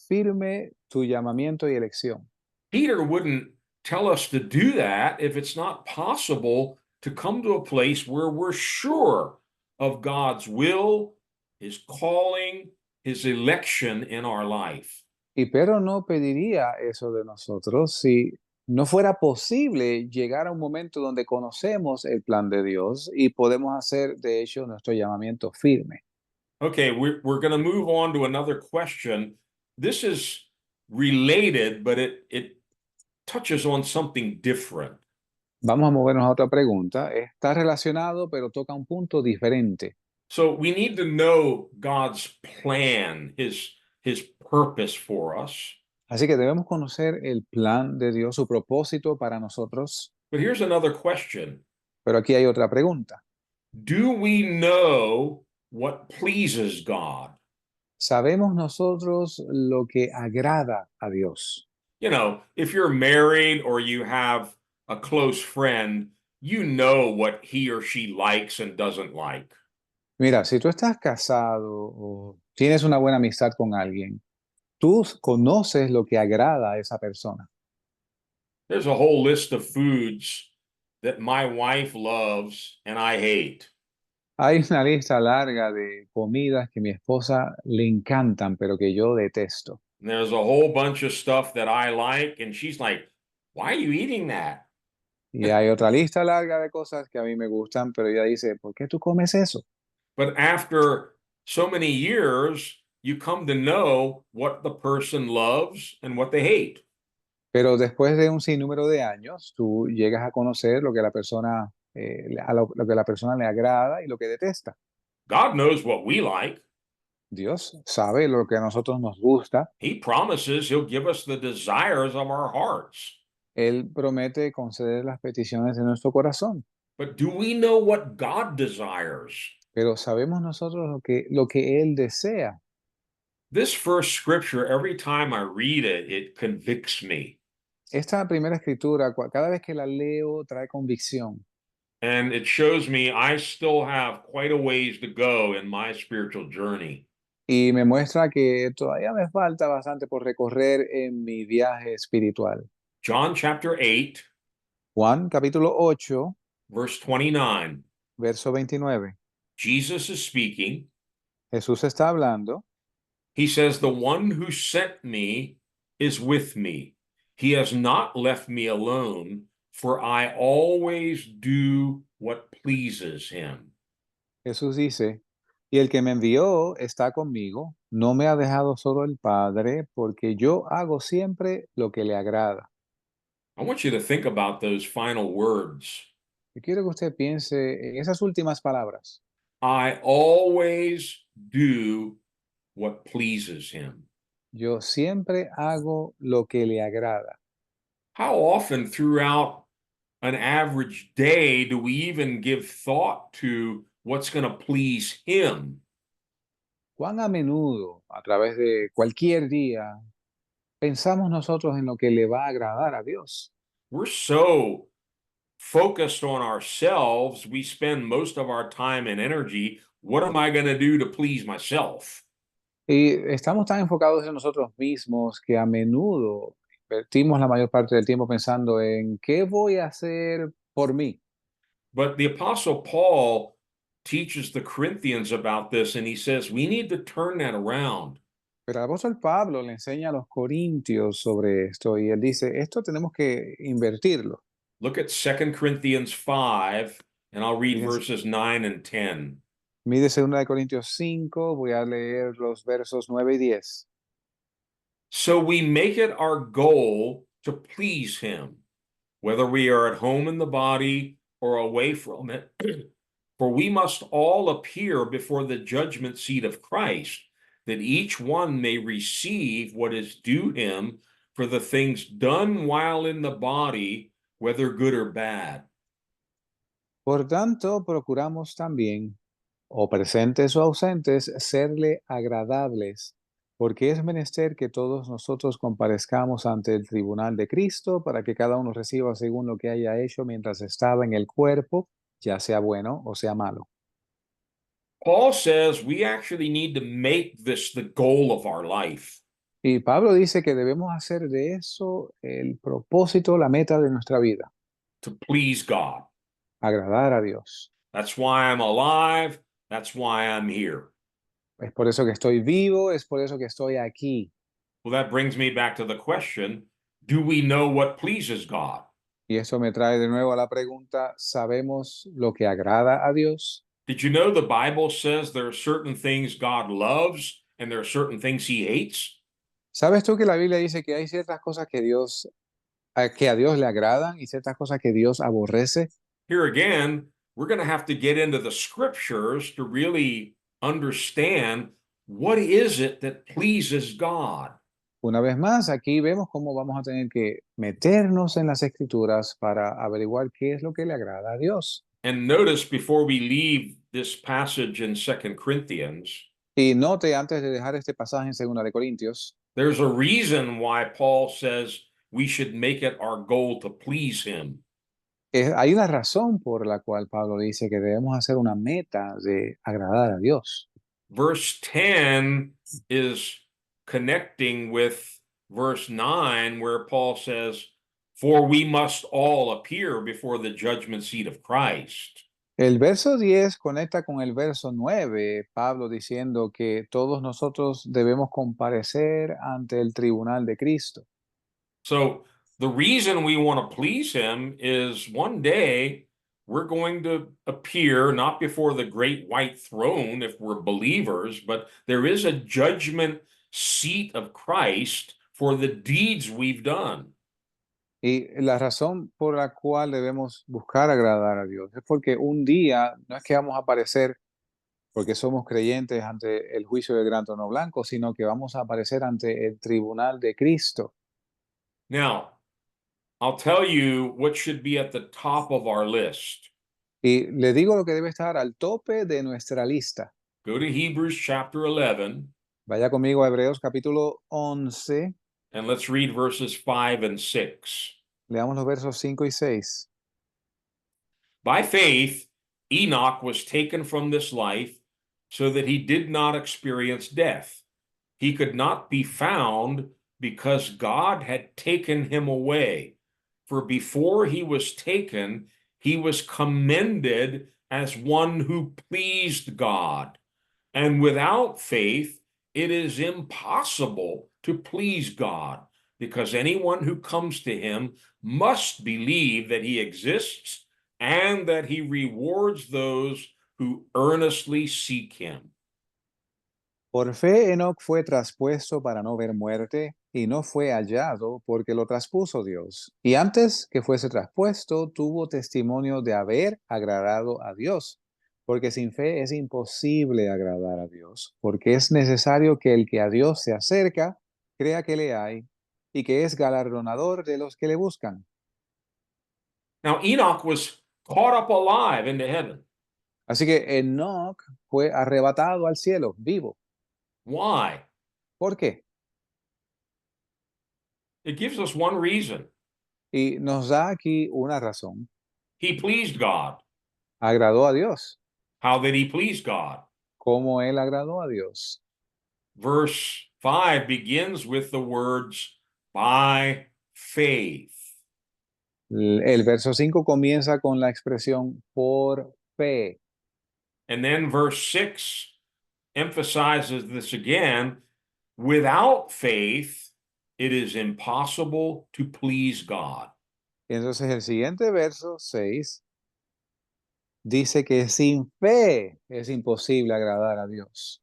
firme tu llamamiento y elección. Peter wouldn't tell us to do that if it's not possible to come to a place where we're sure of God's will, his calling, his election in our life. Y Pedro no pediría eso de nosotros si no fuera posible llegar a un momento donde conocemos el plan de Dios y podemos hacer, de hecho, nuestro llamamiento firme. Okay, we're going to move on to another question. This is related, but it touches on something different. Vamos a movernos a otra pregunta. Está relacionado, pero toca un punto diferente. So we need to know God's plan, his purpose for us. Así que debemos conocer el plan de Dios, su propósito para nosotros. But here's another question. Pero aquí hay otra pregunta. Do we know what pleases God? ¿Sabemos nosotros lo que agrada a Dios? You know, if you're married or you have a close friend, you know what he or she likes and doesn't like. Mira, si tú estás casado o tienes una buena amistad con alguien, tú conoces lo que agrada a esa persona. There's a whole list of foods that my wife loves and I hate. Hay una lista larga de comidas que mi esposa le encantan, pero que yo detesto. And there's a whole bunch of stuff that I like, and she's like, why are you eating that? Y hay otra lista larga de cosas que a mí me gustan, pero ella dice, ¿por qué tú comes eso? But after so many years, you come to know what the person loves and what they hate. Pero después de un sinnúmero de años, tú llegas a conocer lo que la persona, lo que la persona le agrada y lo que detesta. God knows what we like. Dios sabe lo que a nosotros nos gusta. He promises he'll give us the desires of our hearts. Él promete conceder las peticiones de nuestro corazón. But do we know what God desires? Pero sabemos nosotros lo que Él desea. This first scripture, every time I read it, it convicts me. Esta primera escritura, cada vez que la leo, trae convicción. And it shows me I still have quite a ways to go in my spiritual journey. Y me muestra que todavía me falta bastante por recorrer en mi viaje espiritual. John chapter 8, Juan, capítulo 8, verse 29. verso 29. Jesus is speaking. Jesús está hablando. He says, the one who sent me is with me. He has not left me alone, for I always do what pleases him. Jesús dice, y el que me envió está conmigo, no me ha dejado solo el Padre, porque yo hago siempre lo que le agrada. I want you to think about those final words. Yo quiero que usted piense en esas últimas palabras. I always do what pleases him. Yo siempre hago lo que le agrada. How often throughout an average day do we even give thought to what's going to please him? ¿Cuán a menudo, a través de cualquier día, pensamos nosotros en lo que le va a agradar a Dios. We're so focused on ourselves, we spend most of our time and energy. What am I going to do to please myself? Y estamos tan enfocados en nosotros mismos que a menudo invertimos la mayor parte del tiempo pensando en qué voy a hacer por mí. But the Apostle Paul teaches the Corinthians about this, and he says we need to turn that around. Pero el apóstol Pablo le enseña a los corintios sobre esto y él dice, esto tenemos que invertirlo. Look at 2 Corinthians 5, and I'll read Fíjense. verses 9 and 10. Mide 2 Corintios 5, voy a leer los versos 9 y 10. So we make it our goal to please him, whether we are at home in the body or away from it. For we must all appear before the judgment seat of Christ, that each one may receive what is due him for the things done while in the body, whether good or bad. Por tanto, procuramos también, o presentes o ausentes, serle agradables, porque es menester que todos nosotros comparezcamos ante el tribunal de Cristo para que cada uno reciba según lo que haya hecho mientras estaba en el cuerpo, ya sea bueno o sea malo. Paul says we actually need to make this the goal of our life. Y Pablo dice que debemos hacer de eso el propósito, la meta de nuestra vida, To please God. agradar a Dios. That's why I'm alive. That's why I'm here. Es por eso que estoy vivo, es por eso que estoy aquí. Well, that brings me back to the question, do we know what pleases God? Y eso me trae de nuevo a la pregunta, ¿sabemos lo que agrada a Dios? Did you know the Bible says there are certain things God loves and there are certain things he hates? ¿Sabes tú que la Biblia dice que hay ciertas cosas que que a Dios le agradan y ciertas cosas que Dios aborrece? Here again, we're going to have to get into the scriptures to really understand what is it that pleases God. Una vez más, aquí vemos cómo vamos a tener que meternos en las escrituras para averiguar qué es lo que le agrada a Dios. And notice before we leave this passage in 2 Corinthians, Y note antes de dejar este pasaje en 2 de Corintios, there's a reason why Paul says we should make it our goal to please him. hay una razón por la cual Pablo dice que debemos hacer una meta de agradar a Dios. Verse 10 is connecting with verse 9, where Paul says, for we must all appear before the judgment seat of Christ. El verso 10 conecta con el verso 9, Pablo diciendo que todos nosotros debemos comparecer ante el tribunal de Cristo. So the reason we want to please him is one day we're going to appear not before the great white throne if we're believers, but there is a judgment seat of Christ for the deeds we've done. Y la razón por la cual debemos buscar agradar a Dios es porque un día no es que vamos a aparecer porque somos creyentes ante el juicio del gran trono blanco, sino que vamos a aparecer ante el tribunal de Cristo. Now, I'll tell you what should be at the top of our list. Y le digo lo que debe estar al tope de nuestra lista. Go to Hebrews chapter 11, Vaya conmigo a Hebreos capítulo 11, and let's read verses 5 and 6. leamos los versos 5 y 6. By faith, Enoch was taken from this life so that he did not experience death. He could not be found because God had taken him away. For before he was taken, he was commended as one who pleased God. And without faith, it is impossible to please God, because anyone who comes to him must believe that he exists and that he rewards those who earnestly seek him. Por fe Enoc fue traspuesto para no ver muerte, y no fue hallado porque lo traspuso Dios. Y antes que fuese traspuesto, tuvo testimonio de haber agradado a Dios, porque sin fe es imposible agradar a Dios, porque es necesario que el que a Dios se acerca, crea que le hay, y que es galardonador de los que le buscan. Now, Enoch was caught up alive into heaven. Así que Enoc fue arrebatado al cielo, vivo. Why? ¿Por qué? It gives us one reason. Y nos da aquí una razón. He pleased God. Agradó a Dios. How did he please God? ¿Cómo él agradó a Dios? Verse 5 begins with the words, by faith. El verso 5 comienza con la expresión por fe. And then verse 6 emphasizes this again. Without faith, it is impossible to please God. Y entonces el siguiente verso 6 dice que sin fe es imposible agradar a Dios.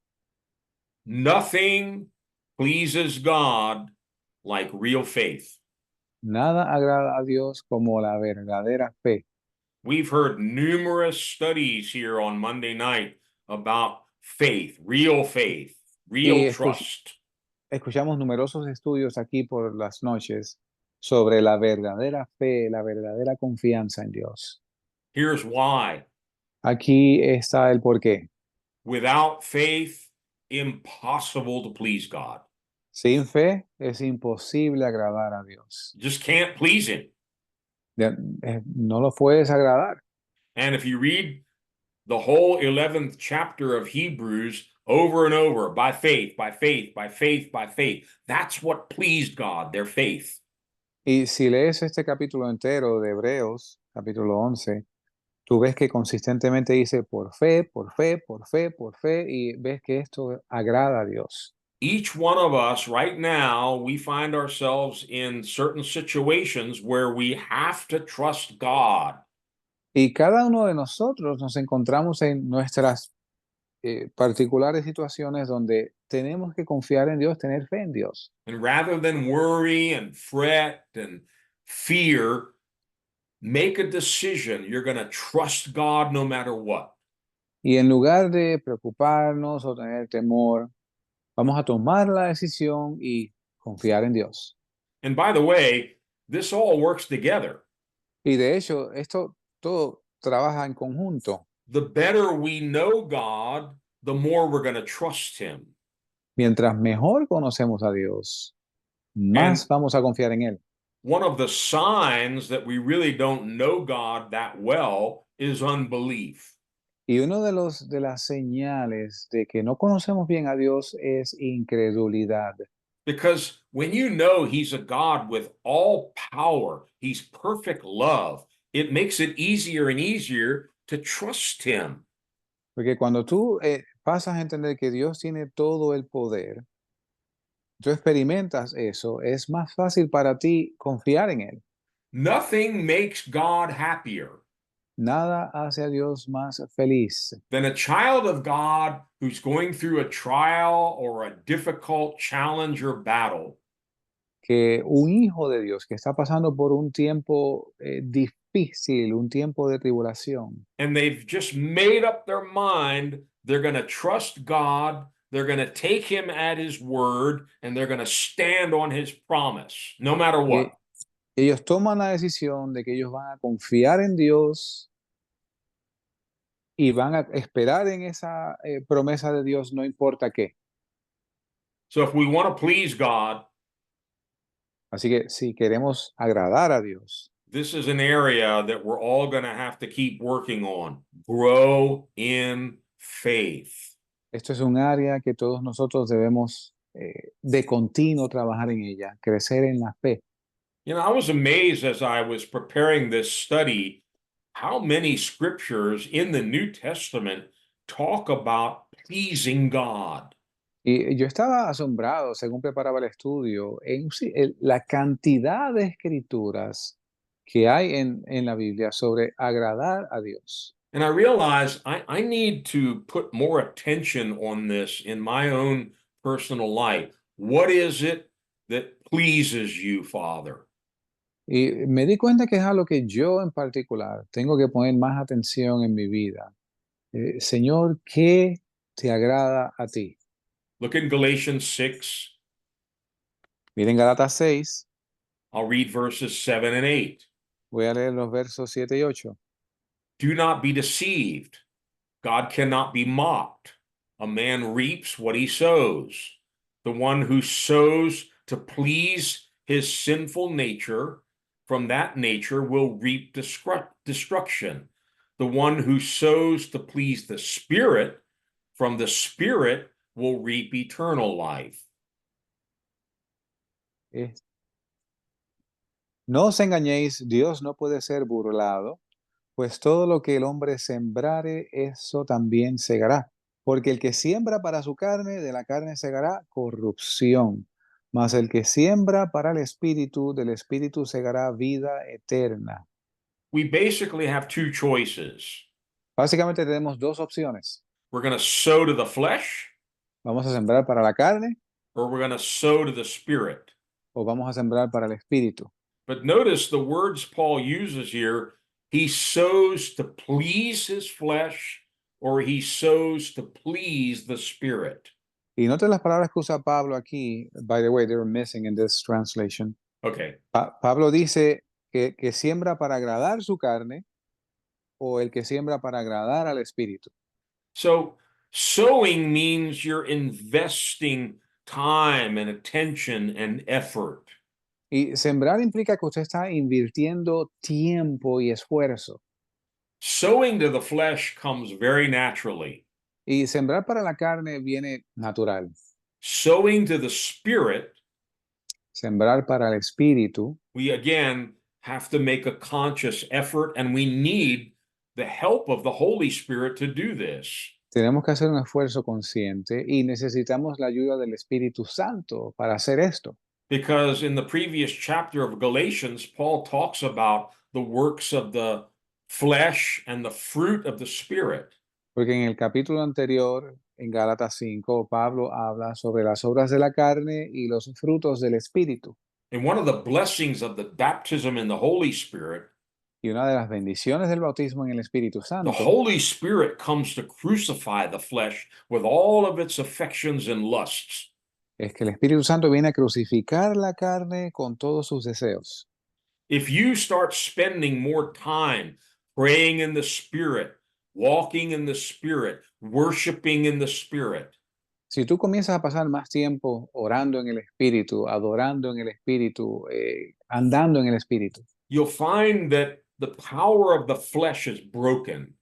Nothing pleases God like real faith. Nada agrada a Dios como la verdadera fe. We've heard numerous studies here on Monday night about faith, real Y trust. escuchamos numerosos estudios aquí por las noches sobre la verdadera fe, la verdadera confianza en Dios. Here's why. Aquí está el porqué. Without faith, impossible to please God. Sin fe es imposible agradar a Dios. Just can't please him. No lo puedes agradar. And if you read the whole 11th chapter of Hebrews over and over, by faith, by faith, by faith, by faith, that's what pleased God, their faith. Y si lees este capítulo entero de Hebreos, capítulo 11, tú ves que consistentemente dice por fe, por fe, por fe, por fe, y ves que esto agrada a Dios. Each one of us right now, we find ourselves in certain situations where we have to trust God. Y cada uno de nosotros nos encontramos en nuestras particulares situaciones donde tenemos que confiar en Dios, tener fe en Dios. And rather than worry and fret and fear, make a decision. You're going to trust God no matter what. Y en lugar de preocuparnos o tener temor, vamos a tomar la decisión y confiar en Dios. And by the way, this all works together. Y de hecho, esto todo trabaja en conjunto. The better we know God, the more we're going to trust him. Mientras mejor conocemos a Dios, más vamos a confiar en Él. One of the signs that we really don't know God that well is unbelief. Y uno de las señales de que no conocemos bien a Dios es incredulidad. Because when you know he's a God with all power, he's perfect love, it makes it easier and easier to trust him. Porque cuando tú pasas a entender que Dios tiene todo el poder, tú experimentas eso, es más fácil para ti confiar en Él. Nothing makes God happier Nada hace a Dios más feliz than a child of God who's going through a trial or a difficult challenge or battle. que un hijo de Dios que está pasando por un tiempo difícil, un tiempo de tribulación. And they've just made up their mind they're going to trust God, they're going to take him at his word, and they're going to stand on his promise, no matter what. Ellos toman la decisión de que ellos van a confiar en Dios y van a esperar en esa promesa de Dios, no importa qué. So if we want to please God, así que si queremos agradar a Dios, this is an area that we're all going to have to keep working on. Grow in faith. Esto es un área que todos nosotros debemos de continuo trabajar en ella, crecer en la fe. You know, I was amazed as I was preparing this study how many scriptures in the New Testament talk about pleasing God. Y yo estaba asombrado, según preparaba el estudio, en la cantidad de escrituras que hay en la Biblia sobre agradar a Dios. And I realized I need to put more attention on this in my own personal life. What is it that pleases you, Father? Y me di cuenta que es algo que yo en particular tengo que poner más atención en mi vida. Señor, ¿qué te agrada a ti? Look in Galatians 6. Miren Gálatas 6. I'll read verses 7 and 8. Voy a leer los versos 7 y 8. Do not be deceived. God cannot be mocked. A man reaps what he sows. The one who sows to please his sinful nature, from that nature will reap destruction. The one who sows to please the Spirit, from the Spirit will reap eternal life. No os engañéis, Dios no puede ser burlado, pues todo lo que el hombre sembrare, eso también segará. Porque el que siembra para su carne, de la carne segará corrupción. Mas el que siembra para el Espíritu, del Espíritu segará vida eterna. We basically have two choices. Básicamente tenemos dos opciones. We're going to sow to the flesh, Vamos a sembrar para la carne or we're going to sow to the Spirit. o vamos a sembrar para el Espíritu. But notice the words Paul uses here. He sows to please his flesh, or he sows to please the Spirit. Y noten las palabras que usa Pablo aquí. By the way, they're missing in this translation. Okay. Pablo dice que siembra para agradar su carne o el que siembra para agradar al Espíritu. So sowing means you're investing time and attention and effort. Y sembrar implica que usted está invirtiendo tiempo y esfuerzo. Sowing to the flesh comes very naturally. Y sembrar para la carne viene natural. Sowing to the Spirit, Sembrar para el Espíritu, we again have to make a conscious effort, and we need the help of the Holy Spirit to do this. tenemos que hacer un esfuerzo consciente y necesitamos la ayuda del Espíritu Santo para hacer esto. Because in the previous chapter of Galatians, Paul talks about the works of the flesh and the fruit of the Spirit. Porque en el capítulo anterior, en Gálatas 5, Pablo habla sobre las obras de la carne y los frutos del Espíritu. And one of the blessings of the baptism in the Holy Spirit, Y una de las bendiciones del bautismo en el Espíritu the Santo Holy Spirit comes to crucify the flesh with all of its affections and lusts. es que el Espíritu Santo viene a crucificar la carne con todos sus deseos. If you start spending more time praying in the Spirit, walking in the Spirit, worshiping in the Spirit, Si tú comienzas a pasar más tiempo orando en el Espíritu, adorando en el Espíritu, andando en el Espíritu, you'll find that the power of the flesh is broken.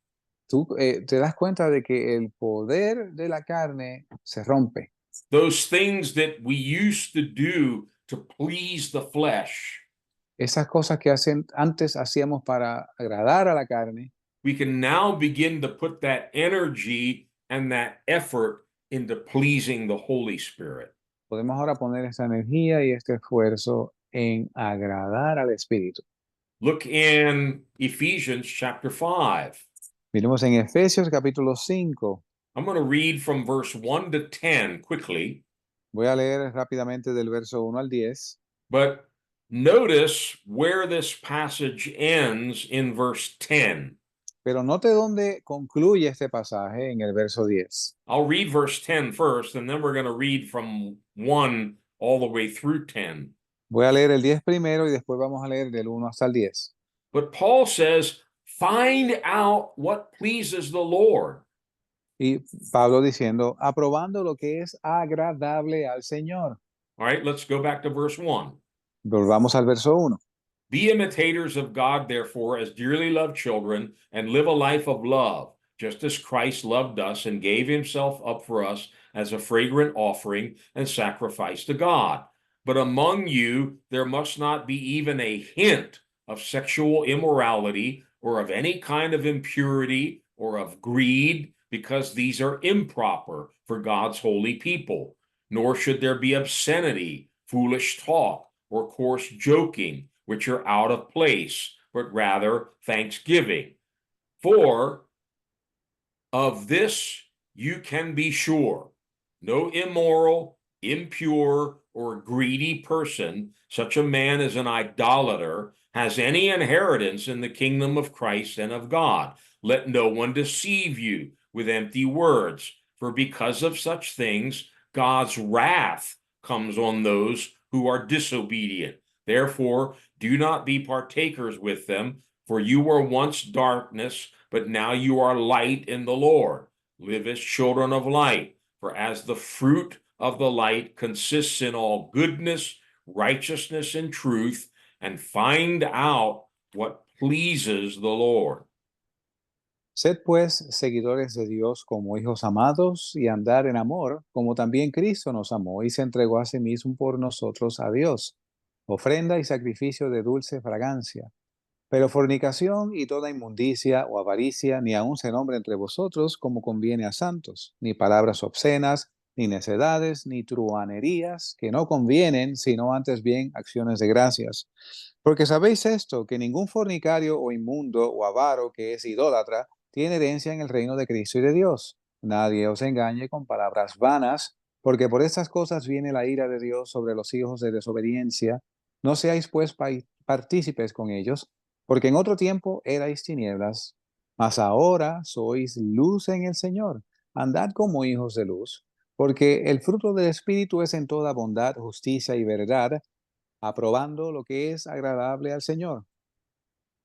tú te das cuenta de que el poder de la carne se rompe. Those things that we used to do to please the flesh, Esas cosas que antes hacíamos para agradar a la carne, we can now begin to put that energy and that effort into pleasing the Holy Spirit. podemos ahora poner esta energía y este esfuerzo en agradar al Espíritu. Look in Ephesians chapter 5. Miremos en Efesios capítulo 5. I'm going to read from verse 1 to 10 quickly, Voy a leer rápidamente del verso 1 al 10. but notice where this passage ends in verse 10. Pero note dónde concluye este pasaje en el verso 10. I'll read verse 10 first, and then we're going to read from 1 all the way through 10. Voy a leer el 10 primero y después vamos a leer del 1 hasta el 10. But Paul says, find out what pleases the Lord. Y Pablo diciendo, aprobando lo que es agradable al Señor. All right, let's go back to verse 1. Volvamos al verso 1. Be imitators of God, therefore, as dearly loved children, and live a life of love, just as Christ loved us and gave himself up for us as a fragrant offering and sacrifice to God. But among you, there must not be even a hint of sexual immorality or of any kind of impurity or of greed, because these are improper for God's holy people. Nor should there be obscenity, foolish talk, or coarse joking, which are out of place, but rather thanksgiving. For of this you can be sure, no immoral, impure, or greedy person, such a man as an idolater, has any inheritance in the kingdom of Christ and of God. Let no one deceive you with empty words, for because of such things, God's wrath comes on those who are disobedient. Therefore, do not be partakers with them, for you were once darkness, but now you are light in the Lord. Live as children of light, for as the fruit of the light consists in all goodness, righteousness and truth and find out what pleases the Lord. Sed pues seguidores de Dios como hijos amados y andar en amor, como también Cristo nos amó y se entregó a sí mismo por nosotros a Dios, ofrenda y sacrificio de dulce fragancia. Pero fornicación y toda inmundicia o avaricia ni aun se nombre entre vosotros como conviene a santos, ni palabras obscenas, ni necedades, ni truhanerías, que no convienen, sino antes bien acciones de gracias. Porque sabéis esto, que ningún fornicario o inmundo o avaro que es idólatra tiene herencia en el reino de Cristo y de Dios. Nadie os engañe con palabras vanas, porque por estas cosas viene la ira de Dios sobre los hijos de desobediencia. No seáis pues partícipes con ellos, porque en otro tiempo erais tinieblas, mas ahora sois luz en el Señor. Andad como hijos de luz, porque el fruto del Espíritu es en toda bondad, justicia y verdad, aprobando lo que es agradable al Señor.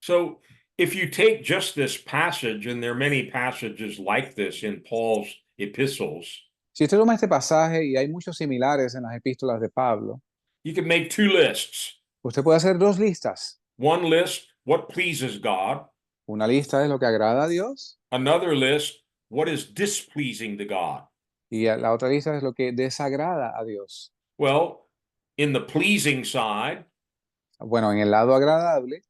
So if you take just this passage, and there are many passages like this in Paul's epistles, Si usted toma este pasaje, y hay muchos similares en las epístolas de Pablo, you can make two lists. usted puede hacer dos listas. One list, what pleases God. Una lista es lo que agrada a Dios, Another list, what is displeasing to God. y la otra lista es lo que desagrada a Dios. Well, in the pleasing side, Bueno, en el lado agradable,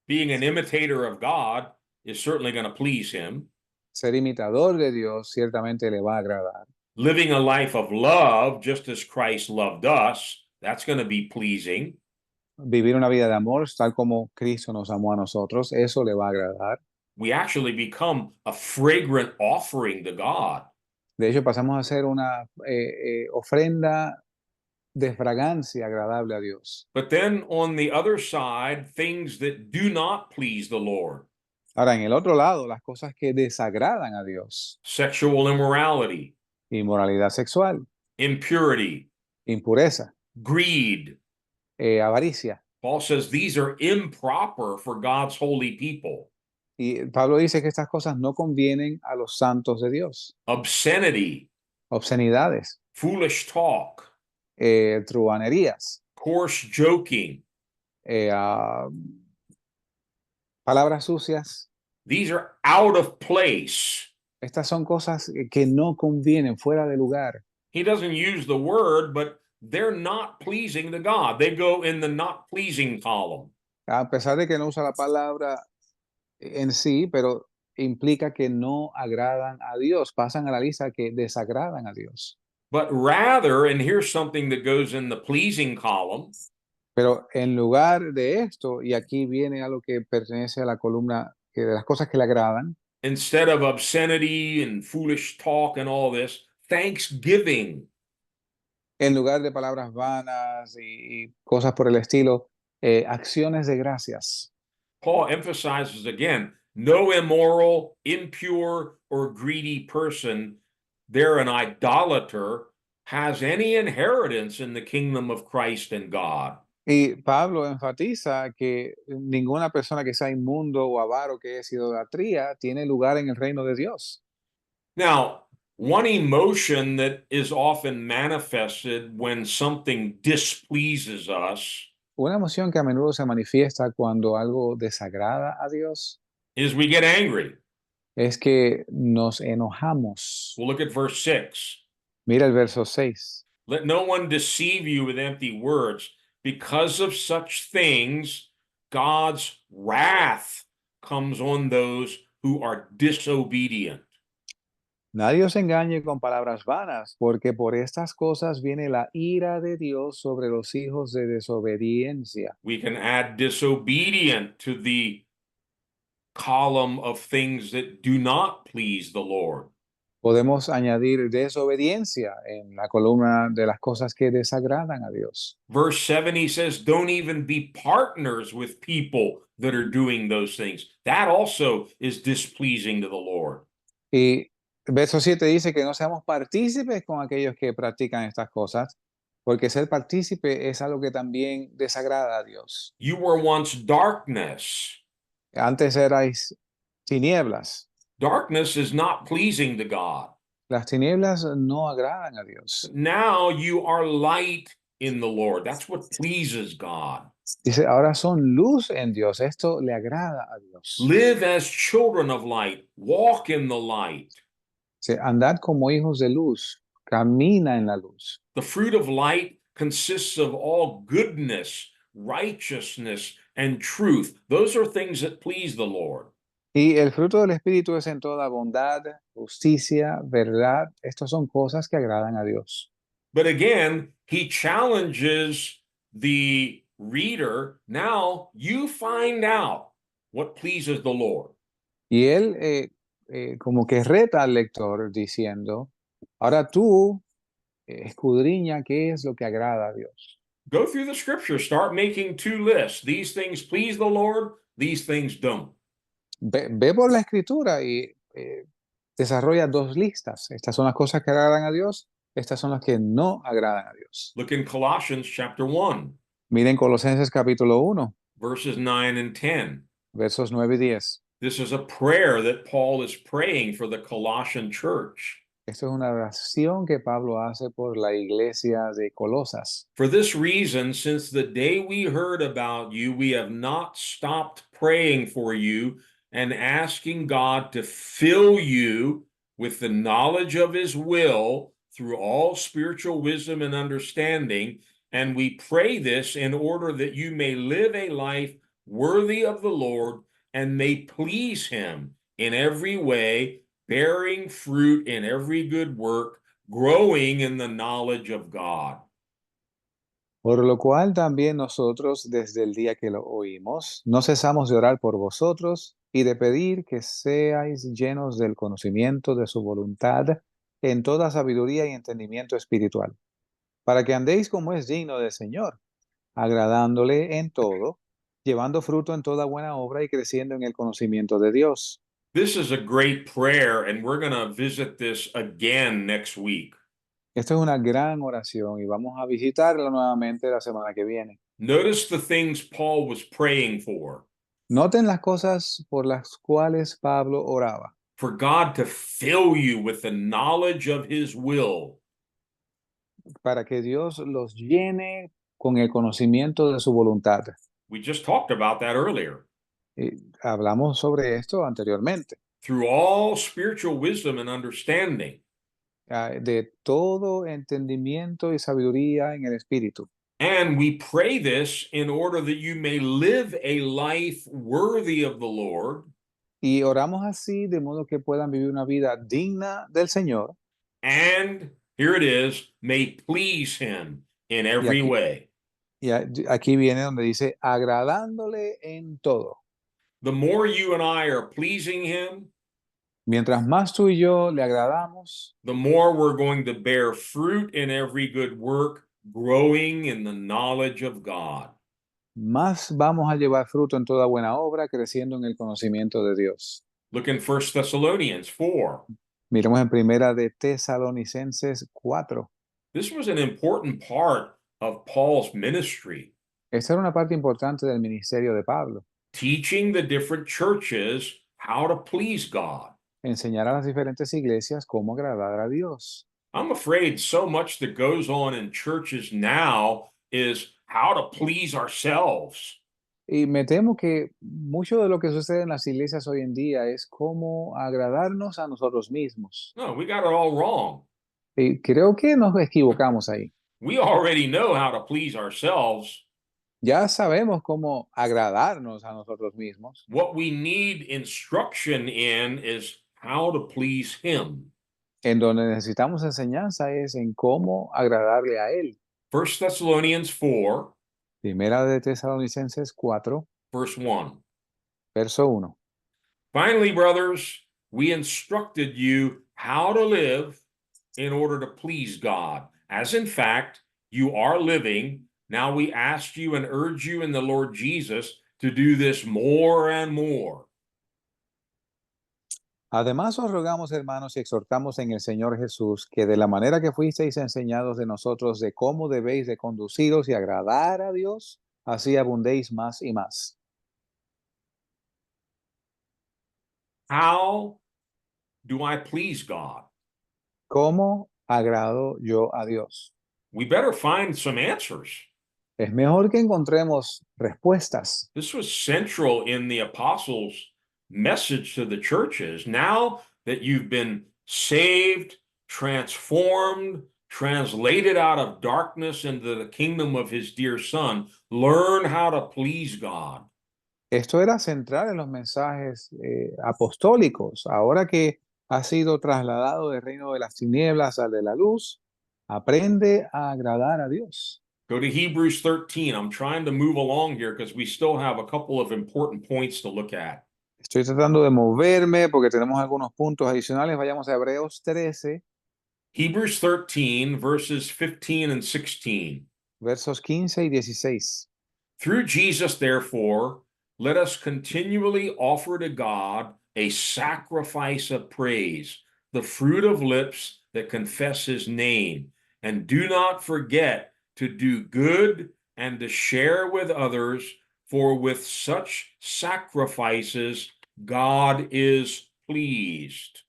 being an imitator of God is certainly going to please him. ser imitador de Dios ciertamente le va a agradar. Living a life of love, just as Christ loved us, that's going to be pleasing. Vivir una vida de amor, tal como Cristo nos amó a nosotros, eso le va a agradar. We actually become a fragrant offering to God. De hecho, pasamos a ser una ofrenda de fragancia agradable a Dios. But then on the other side, things that do not please the Lord. Ahora, en el otro lado, las cosas que desagradan a Dios, Sexual immorality, inmoralidad sexual, impurity, impureza, greed. avaricia. Paul says these are improper for God's holy people. Y Pablo dice que estas cosas no convienen a los santos de Dios. Obscenity, Obscenidades, foolish talk, truhanerías, coarse joking. Palabras sucias. These are out of place. Estas son cosas que no convienen, fuera de lugar. He doesn't use the word, but they're not pleasing to God. They go in the not pleasing column. A pesar de que no usa la palabra en sí, pero implica que no agradan a Dios, pasan a la lista que desagradan a Dios. But rather, and here's something that goes in the pleasing column, Pero en lugar de esto, y aquí viene a lo que pertenece a la columna de las cosas que le agradan, instead of obscenity and foolish talk and all this, thanksgiving. en lugar de palabras vanas y cosas por el estilo, acciones de gracias. Paul emphasizes again, no immoral, impure, or greedy person, they're an idolater, has any inheritance in the kingdom of Christ and God. Y Pablo enfatiza que ninguna persona que sea inmundo o avaro, que es idolatría, tiene lugar en el reino de Dios. Now, one emotion that is often manifested when something displeases us Una emoción que a menudo se manifiesta cuando algo desagrada a Dios is we get angry. es que nos enojamos. We'll look at verse 6. Mira el verso 6. Let no one deceive you with empty words. Because of such things, God's wrath comes on those who are disobedient. Nadie os engañe con palabras vanas, porque por estas cosas viene la ira de Dios sobre los hijos de desobediencia. We can add disobedient to the column of things that do not please the Lord. Podemos añadir desobediencia en la columna de las cosas que desagradan a Dios. Verse 7, he says, don't even be partners with people that are doing those things. That also is displeasing to the Lord. Y verso 7 dice que no seamos partícipes con aquellos que practican estas cosas, porque ser partícipe es algo que también desagrada a Dios. You were once darkness. Antes erais tinieblas. Darkness is not pleasing to God. Las tinieblas no agradan a Dios. Now you are light in the Lord. That's what pleases God. Dice, ahora son luz en Dios. Esto le agrada a Dios. Live as children of light. Walk in the light. Dice, andad como hijos de luz. Camina en la luz. The fruit of light consists of all goodness, righteousness, and truth. Those are things that please the Lord. Y el fruto del Espíritu es en toda bondad, justicia, verdad. Estas son cosas que agradan a Dios. But again, he challenges the reader. Now you find out what pleases the Lord. Y él como que reta al lector diciendo, ahora tú escudriña qué es lo que agrada a Dios. Go through the scripture, start making two lists. These things please the Lord, these things don't. Ve por la escritura y desarrolla dos listas. Estas son las cosas que agradan a Dios, estas son las que no agradan a Dios. Look in Colossians chapter 1, Miren Colosenses capítulo 1, verses 9 and 10. versos 9 y 10. This is a prayer that Paul is praying for the Colossian church. Esto es una oración que Pablo hace por la iglesia de Colosas. For this reason, since the day we heard about you, we have not stopped praying for you and asking God to fill you with the knowledge of his will through all spiritual wisdom and understanding. And we pray this in order that you may live a life worthy of the Lord and may please him in every way, bearing fruit in every good work, growing in the knowledge of God. Por lo cual también nosotros, desde el día que lo oímos, no cesamos de orar por vosotros y de pedir que seáis llenos del conocimiento de su voluntad en toda sabiduría y entendimiento espiritual, para que andéis como es digno del Señor, agradándole en todo, llevando fruto en toda buena obra y creciendo en el conocimiento de Dios. This is a great prayer, and we're going to visit this again next week. Esta es una gran oración y vamos a visitarla nuevamente la semana que viene. Notice the things Paul was praying for Noten las cosas por las cuales Pablo oraba. God to fill you with the knowledge of his will. Para que Dios los llene con el conocimiento de su voluntad. We just talked about that earlier. Hablamos sobre esto anteriormente. Through all spiritual wisdom and understanding. De todo entendimiento y sabiduría en el Espíritu. And we pray this in order that you may live a life worthy of the Lord. Y oramos así de modo que puedan vivir una vida digna del Señor. And here it is, may please him in every way. Y aquí viene donde dice, agradándole en todo. The more you and I are pleasing him, mientras más tú y yo le agradamos, the more we're going to bear fruit in every good work, growing in the knowledge of God. más vamos a llevar fruto en toda buena obra, creciendo en el conocimiento de Dios. Look in 1 Thessalonians 4. Miremos en primera de Tesalonicenses 4. This was an important part of Paul's ministry. Esta era una parte importante del ministerio de Pablo. Teaching the different churches how to please God. Enseñar a las diferentes iglesias cómo agradar a Dios. I'm afraid so much that goes on in churches now is how to please ourselves. Y me temo que mucho de lo que sucede en las iglesias hoy en día es cómo agradarnos a nosotros mismos. No, we got it all wrong. Y creo que nos equivocamos ahí. We already know how to please ourselves. Ya sabemos cómo agradarnos a nosotros mismos. What we need instruction in is how to please him. En donde necesitamos enseñanza es en cómo agradarle a él. 1 Thessalonians 4, Primera de Tesalonicenses 4, verse 1. verso 1. Finally, brothers, we instructed you how to live in order to please God, as in fact you are living. Now we ask you and urge you in the Lord Jesus to do this more and more. Además os rogamos, hermanos, y exhortamos en el Señor Jesús, que de la manera que fuisteis enseñados de nosotros de cómo debéis de conduciros y agradar a Dios, así abundéis más y más. How do I please God? ¿Cómo agrado yo a Dios? we better find some answers. Es mejor que encontremos respuestas. This was central in the apostles' message to the churches. Now that you've been saved, transformed, translated out of darkness into the kingdom of his dear son, learn how to please God. Esto era central en los mensajes apostólicos. Ahora que has sido trasladado del reino de las tinieblas al de la luz, aprende a agradar a Dios. Go to Hebrews 13. I'm trying to move along here because we still have a couple of important points to look at. Estoy tratando de moverme porque tenemos algunos puntos adicionales. Vayamos a Hebreos 13, Hebrews 13, verses 15 and 16. versos 15 y 16. Through Jesus, therefore, let us continually offer to God a sacrifice of praise, the fruit of lips that confess his name. And do not forget to do good and to share with others, for with such sacrifices God is pleased.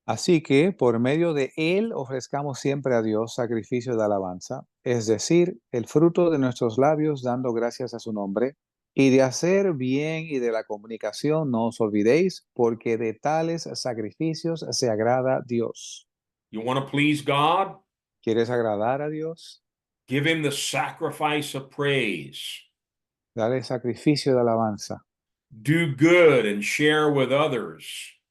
Así que por medio de él ofrezcamos siempre a Dios sacrificio de alabanza, es decir, el fruto de nuestros labios dando gracias a su nombre, y de hacer bien y de la comunicación no os olvidéis, porque de tales sacrificios se agrada Dios. You want to please God? ¿Quieres agradar a Dios? Give him the sacrifice of praise. Dale sacrificio de alabanza. Do good and share with others.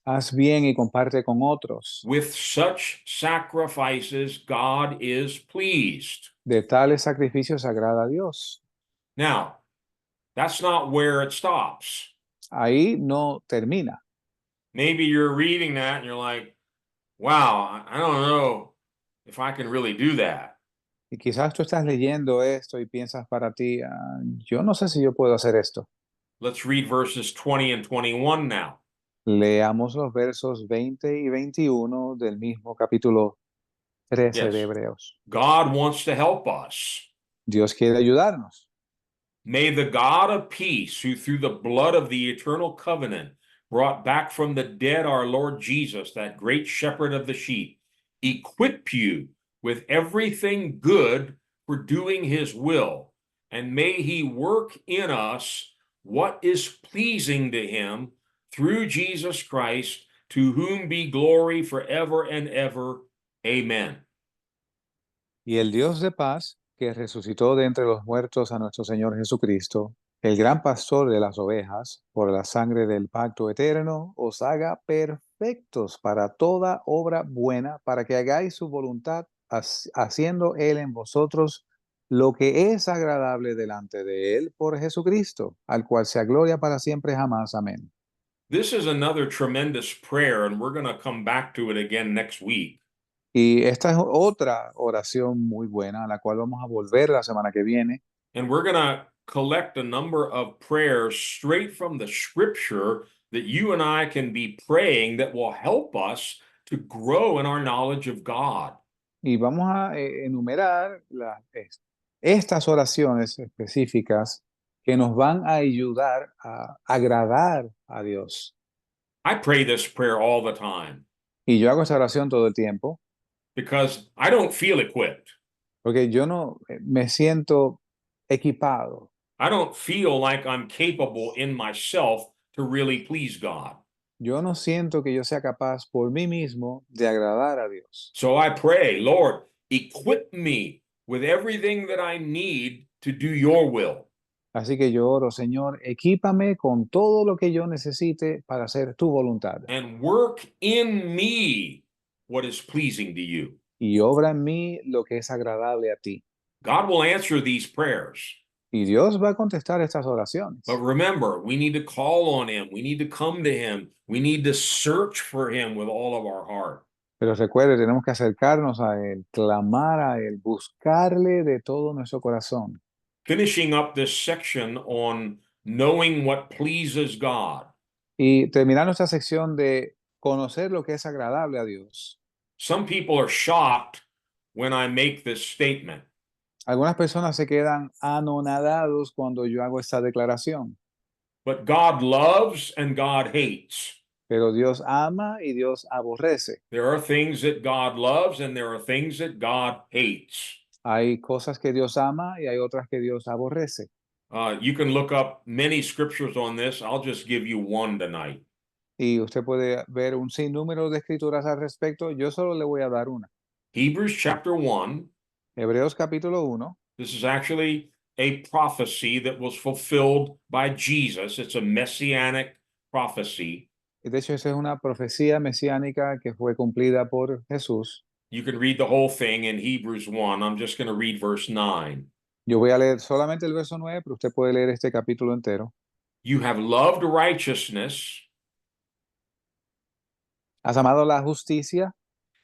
Haz bien y comparte con otros. With such sacrifices, God is pleased. De tales sacrificios se agrada a Dios. Now, that's not where it stops. Ahí no termina. Maybe you're reading that and you're like, wow, I don't know if I can really do that. Y quizás tú estás leyendo esto y piensas para ti, yo no sé si yo puedo hacer esto. Let's read verses 20 and 21 now. Leamos los versos 20 y 21 del mismo capítulo 13 Yes. de Hebreos. God wants to help us. Dios quiere ayudarnos. May the God of peace, who through the blood of the eternal covenant brought back from the dead our Lord Jesus, that great shepherd of the sheep, equip you with everything good for doing his will. And may he work in us what is pleasing to him through Jesus Christ, to whom be glory forever and ever. Amen. Y el Dios de paz, que resucitó de entre los muertos a nuestro Señor Jesucristo, el gran pastor de las ovejas, por la sangre del pacto eterno, os haga perfectos para toda obra buena, para que hagáis su voluntad, haciendo Él en vosotros lo que es agradable delante de Él por Jesucristo, al cual sea gloria para siempre jamás. Amén. This is another tremendous prayer, and we're going to come back to it again next week. Y esta es otra oración muy buena, a la cual vamos a volver la semana que viene. And we're going to collect a number of prayers straight from the scripture that you and I can be praying that will help us to grow in our knowledge of God. Y vamos a enumerar estas oraciones específicas que nos van a ayudar a agradar a Dios. I pray this prayer all the time Y yo hago esta oración todo el tiempo because I don't feel equipped. porque yo no me siento equipado. I don't feel like I'm capable in myself to really please God. Yo no siento que yo sea capaz por mí mismo de agradar a Dios. So I pray, Lord, equip me with everything that I need to do your will. Así que yo oro, Señor, equípame con todo lo que yo necesite para hacer tu voluntad. And work in me what is pleasing to you. Y obra en mí lo que es agradable a ti. God will answer these prayers. Y Dios va a contestar estas oraciones. But remember, we need to call on him. We need to come to him. We need to search for him with all of our heart. Pero recuerde, tenemos que acercarnos a Él, clamar a Él, buscarle de todo nuestro corazón. Finishing up this section on knowing what pleases God. Y terminar nuestra sección de conocer lo que es agradable a Dios. Some people are shocked when I make this statement. Algunas personas se quedan anonadados cuando yo hago esta declaración. But God loves and God hates. Pero Dios ama y Dios aborrece. There are things that God loves and there are things that God hates. Hay cosas que Dios ama y hay otras que Dios aborrece. You can look up many scriptures on this. I'll just give you one tonight. Y usted puede ver un sinnúmero de escrituras al respecto. Yo solo le voy a dar una. Hebrews chapter 1. Hebreos capítulo 1. This is actually a prophecy that was fulfilled by Jesus. It's a messianic prophecy. De hecho, esa es una profecía mesiánica que fue cumplida por Jesús. You can read the whole thing in Hebrews 1. I'm just going to read verse 9. Yo voy a leer solamente el verso 9, pero usted puede leer este capítulo entero. You have loved righteousness Has amado la justicia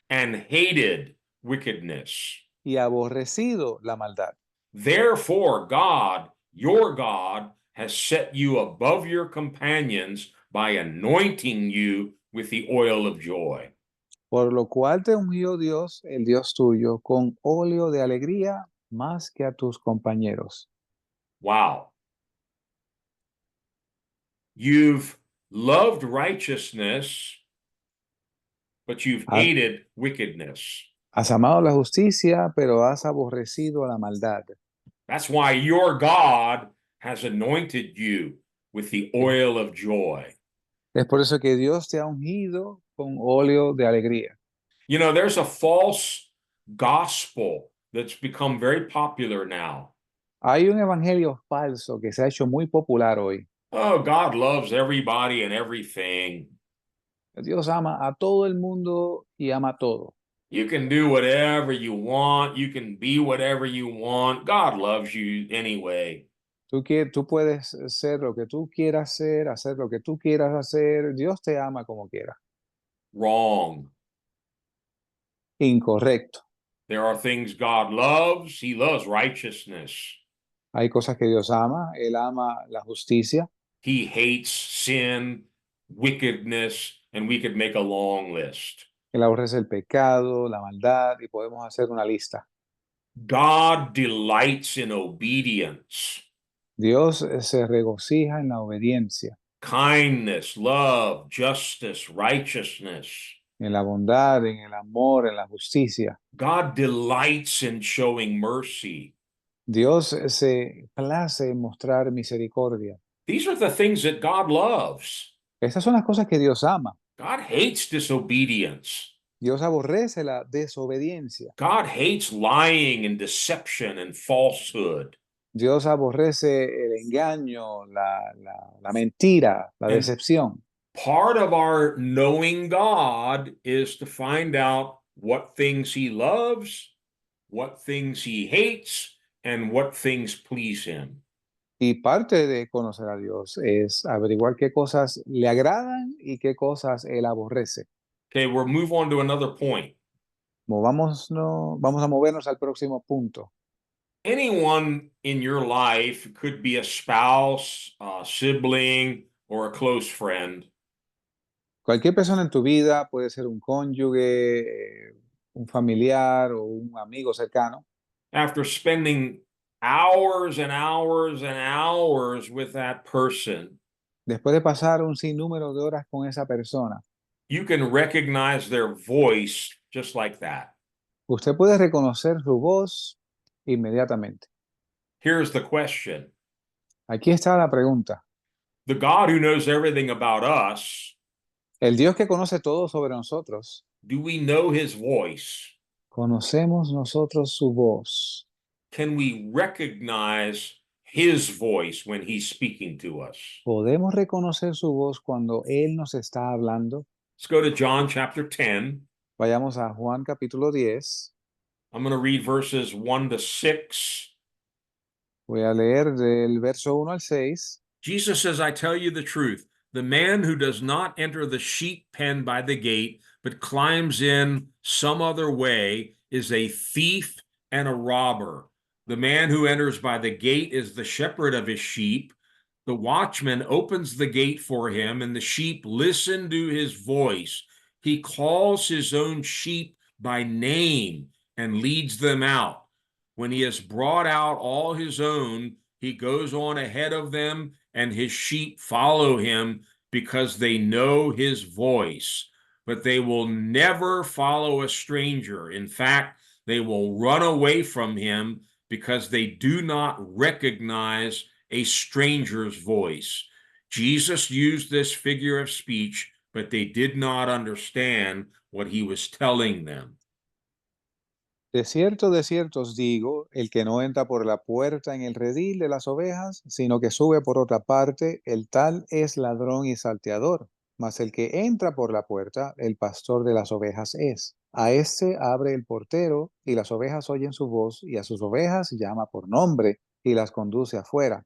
and hated wickedness. y aborrecido la maldad. Therefore, God, your God, has set you above your companions by anointing you with the oil of joy. Por lo cual te ungió Dios, el Dios tuyo, con óleo de alegría más que a tus compañeros. Wow. You've loved righteousness, but you've hated wickedness. Has amado la justicia, pero has aborrecido la maldad. That's why your God has anointed you with the oil of joy. Es por eso que Dios te ha ungido con óleo de alegría. You know, there's a false gospel that's become very popular now. Hay un evangelio falso que se ha hecho muy popular hoy. Oh, God loves everybody and everything. Dios ama a todo el mundo y ama todo. You can do whatever you want. You can be whatever you want. God loves you anyway. Tú puedes ser lo que tú quieras ser, hacer lo que tú quieras hacer. Dios te ama como quiera. Wrong. Incorrecto. There are things God loves. He loves righteousness. Hay cosas que Dios ama. Él ama la justicia. He hates sin, wickedness, and we could make a long list. Él aborrece el pecado, la maldad, y podemos hacer una lista. God delights in obedience, Dios se regocija en la obediencia, kindness, love, justice, righteousness. en la bondad, en el amor, en la justicia. God delights in showing mercy. Dios se place en mostrar misericordia. These are the things that God loves. Estas son las cosas que Dios ama. God hates disobedience. Dios aborrece la desobediencia. God hates lying and deception and falsehood. Dios aborrece el engaño, la mentira, la And- decepción. Part of our knowing God is to find out what things he loves, what things he hates, and what things please him. Y parte de conocer a Dios es averiguar qué cosas le agradan y qué cosas Él aborrece. Okay, we'll move on to another point. Vamos a movernos al próximo punto. Anyone in your life could be a spouse, a sibling, or a close friend. Cualquier persona en tu vida puede ser un cónyuge, un familiar o un amigo cercano. After spending hours and hours and hours with that person, Después de pasar un sinnúmero de horas con esa persona, you can recognize their voice just like that. usted puede reconocer su voz inmediatamente. Here's the question. Aquí está la pregunta. The God who knows everything about us, El Dios que conoce todo sobre nosotros, do we know his voice? ¿conocemos nosotros su voz? Can we recognize his voice when he's speaking to us? ¿Podemos reconocer su voz cuando Él nos está hablando? Let's go to John chapter 10. Vayamos a Juan capítulo 10. I'm going to read verses 1 to 6. Voy a leer del verso 1 al 6. Jesus says, I tell you the truth. The man who does not enter the sheep pen by the gate, but climbs in some other way, is a thief and a robber. The man who enters by the gate is the shepherd of his sheep. The watchman opens the gate for him, and the sheep listen to his voice. He calls his own sheep by name and leads them out. When he has brought out all his own, he goes on ahead of them, and his sheep follow him because they know his voice, but they will never follow a stranger. In fact, they will run away from him because they do not recognize a stranger's voice. Jesus used this figure of speech, but they did not understand what he was telling them. De cierto os digo, el que no entra por la puerta en el redil de las ovejas, sino que sube por otra parte, el tal es ladrón y salteador. Mas el que entra por la puerta, el pastor de las ovejas es. A éste abre el portero, y las ovejas oyen su voz, y a sus ovejas llama por nombre, y las conduce afuera.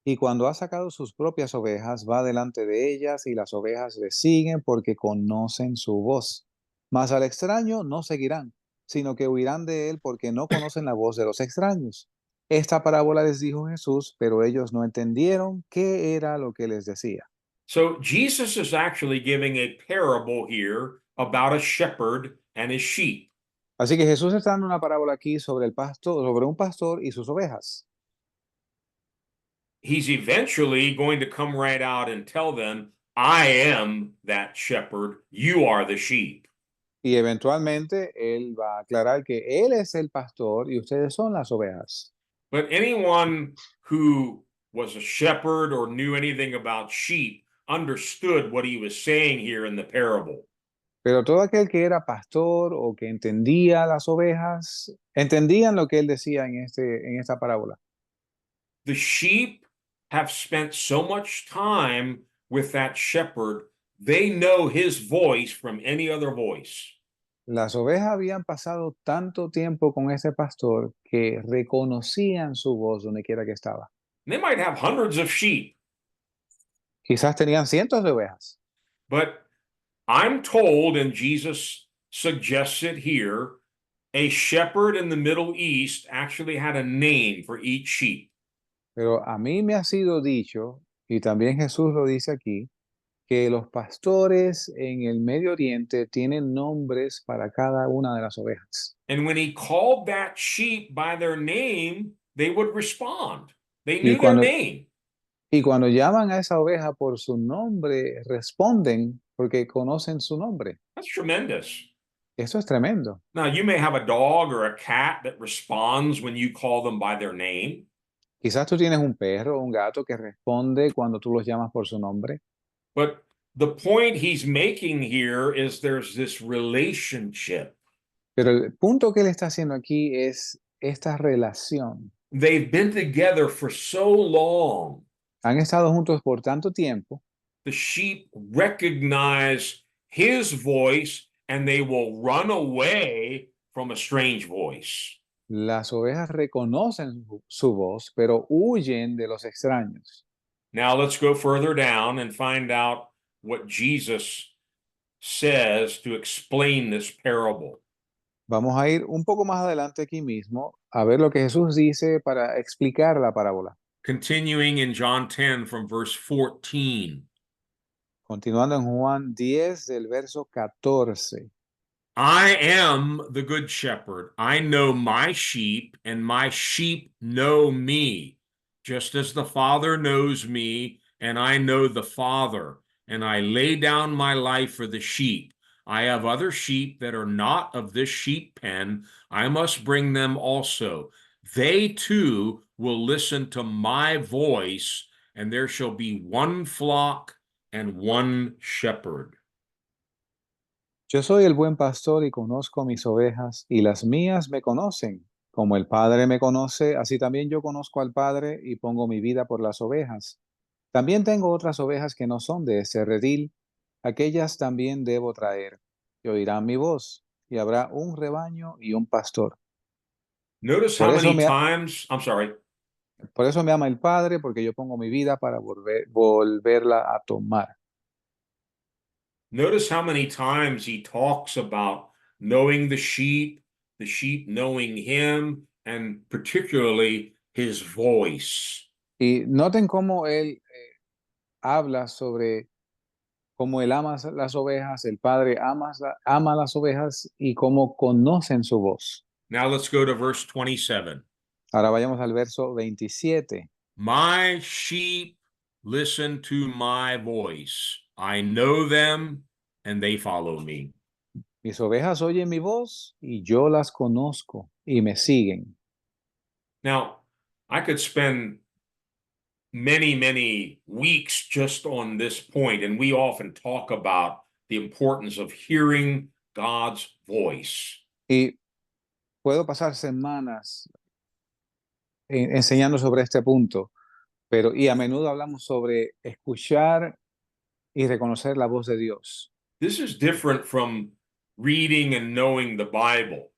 Y cuando ha sacado sus propias ovejas, va delante de ellas, y las ovejas le siguen porque conocen su voz. Mas al extraño no seguirán, sino que huirán de él porque no conocen la voz de los extraños. Esta parábola les dijo Jesús, pero ellos no entendieron qué era lo que les decía. So Jesus is actually giving a parable here about a shepherd and his sheep. Así que Jesús está dando una parábola aquí sobre el pastor, sobre un pastor y sus ovejas. He's eventually going to come right out and tell them, I am that shepherd, you are the sheep. Y eventualmente él va a aclarar que él es el pastor y ustedes son las ovejas. But anyone who was a shepherd or knew anything about sheep understood what he was saying here in the parable. Pero todo aquel que era pastor o que entendía las ovejas, entendían lo que él decía en esta parábola. The sheep have spent so much time with that shepherd, they know his voice from any other voice. Las ovejas habían pasado tanto tiempo con ese pastor que reconocían su voz donde quiera que estaba. They might have hundreds of sheep, Quizás tenían cientos de ovejas, but I'm told, and Jesus suggests it here, a shepherd in the Middle East actually had a name for each sheep. pero a mí me ha sido dicho, y también Jesús lo dice aquí, que los pastores en el Medio Oriente tienen nombres para cada una de las ovejas. And when he called that sheep by their name, they would respond. They Y knew their cuando, name. y cuando llaman a esa oveja por su nombre, responden porque conocen su nombre. That's tremendous. Eso es tremendo. Now, you may have a dog or a cat that responds when you call them by their name, Quizás tú tienes un perro o un gato que responde cuando tú los llamas por su nombre, but the point he's making here is there's this relationship. pero el punto que él está haciendo aquí es esta relación. They've been together for so long. Han estado juntos por tanto tiempo. The sheep recognize his voice and they will run away from a strange voice. Las ovejas reconocen su voz, pero huyen de los extraños. Now let's go further down and find out what Jesus says to explain this parable. Vamos a ir un poco más adelante aquí mismo a ver lo que Jesús dice para explicar la parábola. Continuing in John 10 from verse 14. Continuando en Juan 10 del verso 14. I am the good shepherd. I know my sheep, and my sheep know me, just as the Father knows me, and I know the Father, and I lay down my life for the sheep. I have other sheep that are not of this sheep pen. I must bring them also. They too will listen to my voice, and there shall be one flock and one shepherd. Yo soy el buen pastor y conozco mis ovejas, y las mías me conocen. Como el Padre me conoce, así también yo conozco al Padre y pongo mi vida por las ovejas. También tengo otras ovejas que no son de ese redil, aquellas también debo traer, y oirán mi voz, y habrá un rebaño y un pastor. Notice Por how eso many me, times, I'm sorry, por eso me ama el Padre, porque yo pongo mi vida para volverla a tomar. notice how many times he talks about knowing the sheep knowing him, and particularly his voice. Y noten cómo él habla sobre cómo él ama las ovejas, el Padre ama las ovejas y cómo conocen su voz. Now let's go to verse 27. Ahora vayamos al verso 27. My sheep listen to my voice. I know them and they follow me. Mis ovejas oyen mi voz y yo las conozco y me siguen. Now, I could spend many weeks just on this point, and we often talk about the importance of hearing God's voice. Y puedo pasar semanas enseñando sobre este punto, pero y a menudo hablamos sobre escuchar y reconocer la voz de Dios. This is different from reading and knowing the Bible.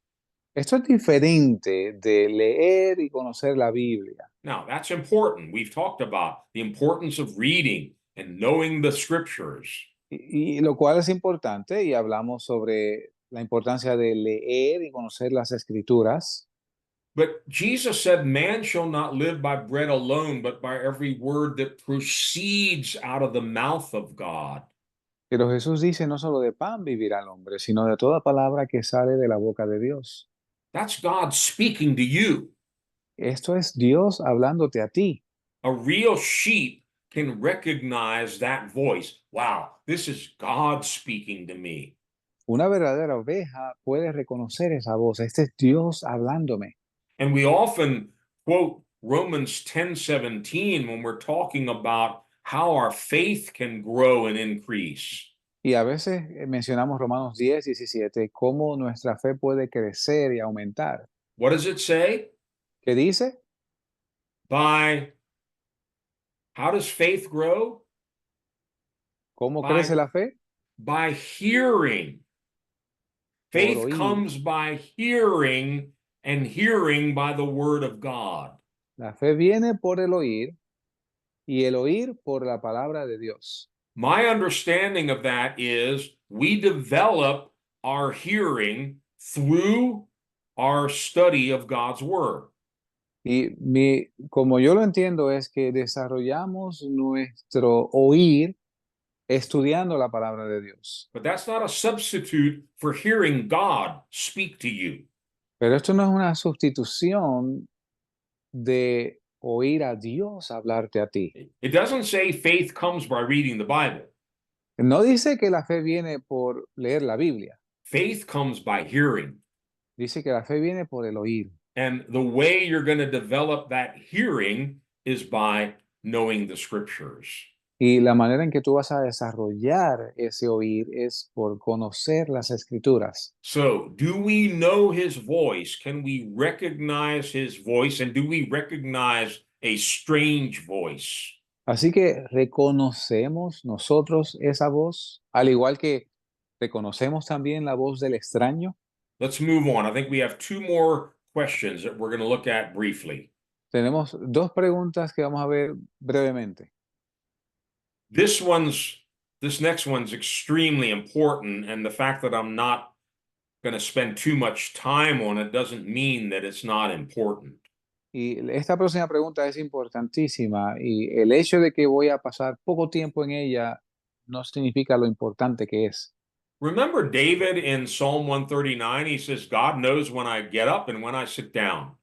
Esto es diferente de leer y conocer la Biblia. Now, that's important. We've talked about the importance of reading and knowing the scriptures. Y lo cual es importante y hablamos sobre la importancia de leer y conocer las escrituras. But Jesus said, man shall not live by bread alone, but by every word that proceeds out of the mouth of God. Pero Jesús dice, no solo de pan vivirá el hombre, sino de toda palabra que sale de la boca de Dios. That's God speaking to you. Esto es Dios hablándote a ti. A real sheep can recognize that voice. Wow, this is God speaking to me. Una verdadera oveja puede reconocer esa voz. Este es Dios hablándome. And we often quote Romans 10:17 when we're talking about how our faith can grow and increase. Y a veces mencionamos Romanos 10, 17, cómo nuestra fe puede crecer y aumentar. What does it say? ¿Qué dice? How does faith grow? ¿Cómo By- crece la fe? By hearing. Faith oír. comes by hearing, and hearing by the word of God. La fe viene por el oír y el oír por la palabra de Dios. My understanding of that is we develop our hearing through our study of God's word. Y como yo lo entiendo es que desarrollamos nuestro oír estudiando la palabra de Dios. But that's not a substitute for hearing God speak to you. Pero esto no es una sustitución de oír a Dios hablarte a ti. It doesn't say faith comes by reading the Bible. No dice que la fe viene por leer la Biblia. Faith comes by hearing. Dice que la fe viene por el oír. And the way you're going to develop that hearing is by knowing the scriptures. Y la manera en que tú vas a desarrollar ese oír es por conocer las escrituras. So, do we know his voice? Can we recognize his voice? And do we recognize a strange voice? Así que reconocemos nosotros esa voz, al igual que reconocemos también la voz del extraño. Let's move on. I think we have two more questions that we're going to look at briefly. Tenemos dos preguntas que vamos a ver brevemente. This next one's extremely important, and the fact that I'm not going to spend too much time on it doesn't mean that it's not important. Y esta próxima pregunta es importantísima y el hecho de que voy a pasar poco tiempo en ella no significa lo importante que es. Remember David in Psalm 139, he says, God knows when I get up and when I sit down.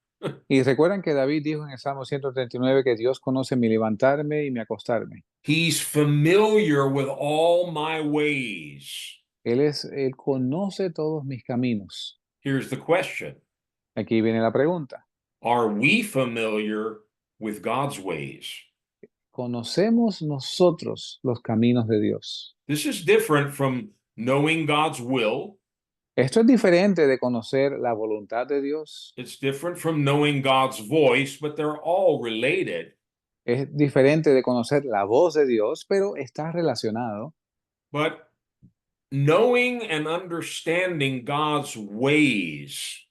Y recuerdan que David dijo en el Salmo 139 que Dios conoce mi levantarme y mi acostarme. He's familiar with all my ways. Él conoce todos mis caminos. Here's the question. Aquí viene la pregunta. Are we familiar with God's ways? ¿Conocemos nosotros los caminos de Dios? This is different from knowing God's will. Esto es diferente de conocer la voluntad de Dios. It's different from knowing God's voice, but they're all related. Es diferente de conocer la voz de Dios, pero está relacionado. But knowing and understanding God's ways,